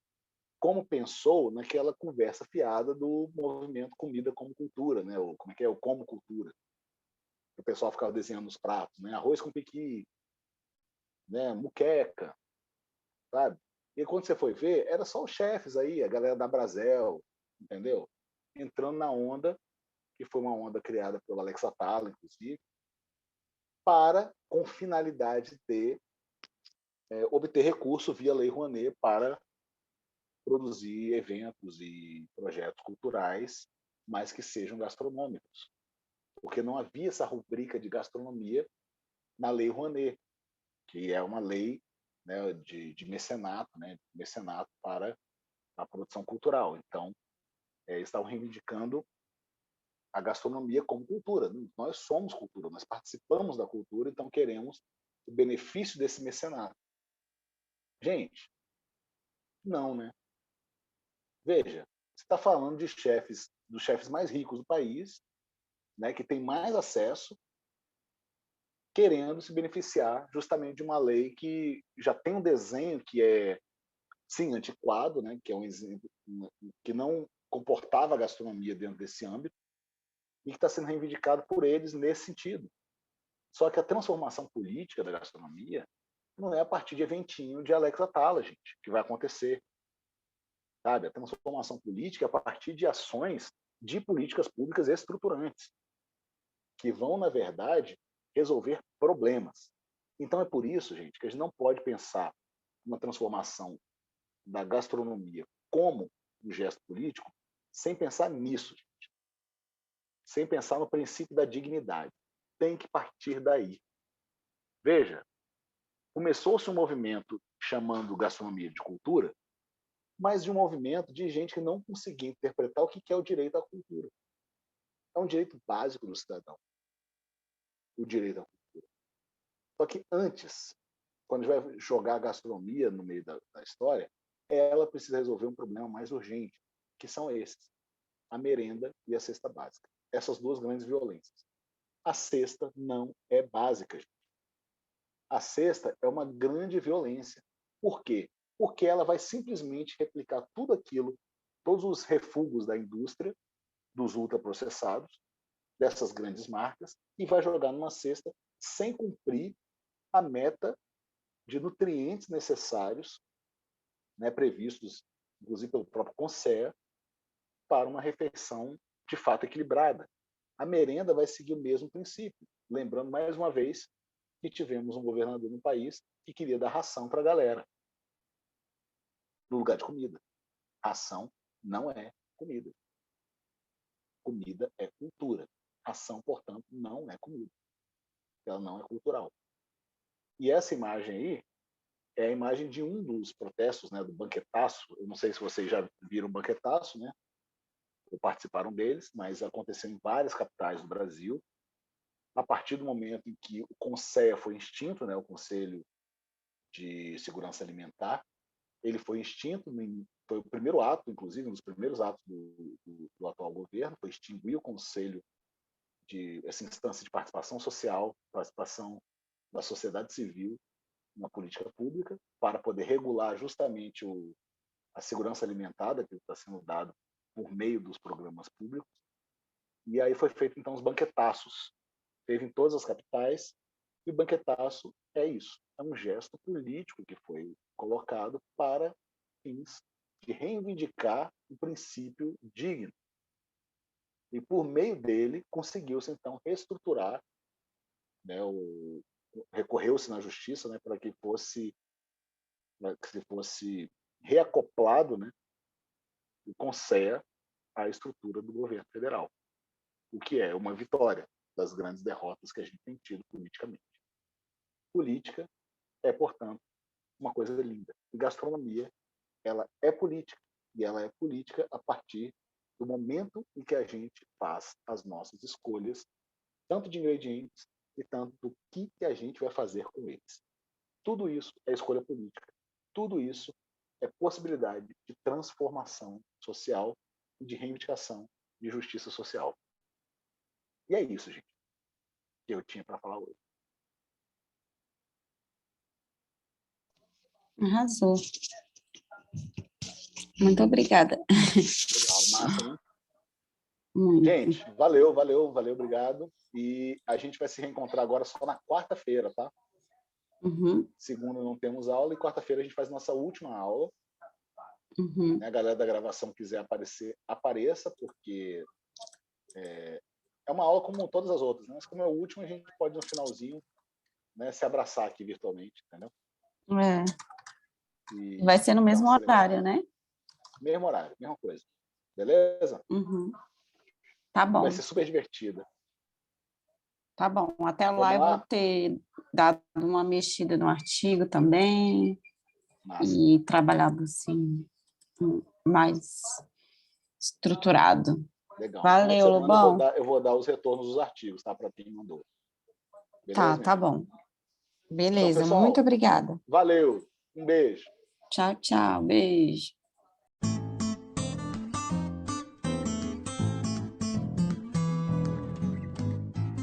como pensou naquela conversa fiada do movimento Comida como Cultura, né? Ou como é que é? O Como Cultura. O pessoal ficava desenhando os pratos, né? Arroz com pequi, né? Muqueca, sabe? E quando você foi ver, era só os chefes aí, a galera da Brasel, entendeu? Entrando na onda, que foi uma onda criada pelo Alex Atala, inclusive, para, com finalidade de obter recurso via Lei Rouanet para produzir eventos e projetos culturais, mas que sejam gastronômicos. porque não havia essa rubrica de gastronomia na Lei Rouanet, que é uma lei, né, de mecenato, né, mecenato para a produção cultural. Então, eles estavam reivindicando a gastronomia como cultura. Nós somos cultura, nós participamos da cultura, então queremos o benefício desse mecenato. Gente, não, né? Veja, você está falando de chefes, dos chefes mais ricos do país, né, que tem mais acesso, querendo se beneficiar justamente de uma lei que já tem um desenho que é, sim, antiquado, né, que é um exemplo que não comportava a gastronomia dentro desse âmbito e que está sendo reivindicado por eles nesse sentido. Só que a transformação política da gastronomia não é a partir de eventinho de Alex Atala, gente, que vai acontecer. Sabe? A transformação política é a partir de ações de políticas públicas estruturantes, que vão, na verdade, resolver problemas. Então é por isso, gente, que a gente não pode pensar uma transformação da gastronomia como um gesto político sem pensar nisso, gente. Sem pensar no princípio da dignidade. Tem que partir daí. Veja, começou-se um movimento chamando gastronomia de cultura, mas de um movimento de gente que não conseguia interpretar o que é o direito à cultura. É um direito básico do cidadão, o direito à cultura. Só que antes, quando a gente vai jogar a gastronomia no meio da história, ela precisa resolver um problema mais urgente, que são esses: a merenda e a cesta básica. Essas duas grandes violências. A cesta não é básica, gente. A cesta é uma grande violência. Por quê? Porque ela vai simplesmente replicar tudo aquilo, todos os refugos da indústria, dos ultraprocessados, dessas grandes marcas, e vai jogar numa cesta sem cumprir a meta de nutrientes necessários, né, previstos, inclusive pelo próprio CONSEA, para uma refeição de fato equilibrada. A merenda vai seguir o mesmo princípio. Lembrando, mais uma vez, que tivemos um governador no país que queria dar ração para a galera, no lugar de comida. Ração não é comida. Comida é cultura. Ração, portanto, não é comida. Ela não é cultural. E essa imagem aí é a imagem de um dos protestos, né, do banquetaço. Eu não sei se vocês já viram o banquetaço, né? Ou participaram deles, mas aconteceu em várias capitais do Brasil. A partir do momento em que o CONSEA foi extinto, né, o Conselho de Segurança Alimentar, ele foi extinto, foi o primeiro ato, inclusive, um dos primeiros atos do atual governo, foi extinguir o Conselho essa instância de participação social, participação da sociedade civil na política pública, para poder regular justamente a segurança alimentar que está sendo dado por meio dos programas públicos. E aí foi feito, então, os banquetaços. Teve em todas as capitais, e o banquetaço é isso, é um gesto político que foi colocado para fins de reivindicar um princípio digno. E por meio dele conseguiu-se então reestruturar, né, recorreu-se na justiça, né, para que fosse reacoplado, né, o CONSEA à estrutura do governo federal, o que é uma vitória das grandes derrotas que a gente tem tido politicamente. Política é, portanto, uma coisa linda. E gastronomia, ela é política, e ela é política a partir do momento em que a gente faz as nossas escolhas, tanto de ingredientes e tanto do que a gente vai fazer com eles. Tudo isso é escolha política. Tudo isso é possibilidade de transformação social e de reivindicação de justiça social. E é isso, gente, que eu tinha para falar hoje. Arrasou. Muito obrigada. Legal, massa, né? Muito. Gente, valeu, obrigado. E a gente vai se reencontrar agora só na quarta-feira, tá? Uhum, Segunda não temos aula e quarta-feira a gente faz nossa última aula. uhum. A galera da gravação quiser aparecer, apareça, porque é uma aula como todas as outras, né? Mas como é o último, a gente pode no finalzinho, né, se abraçar aqui virtualmente, entendeu? É. E Vai ser no mesmo então, horário, né? mesmo horário, mesma coisa. Beleza? Uhum. Tá Vai bom. ser super divertida. Tá bom. Até lá Vamos eu lá? vou ter dado uma mexida no artigo também Massa. e trabalhado assim mais estruturado. Legal. Valeu, Na semana Lobão. eu vou dar os retornos dos artigos, tá? Para quem mandou. Tá, Beleza? tá bom. Então, Beleza, muito pessoal, obrigada. valeu. Um beijo. Tchau, tchau. Beijo.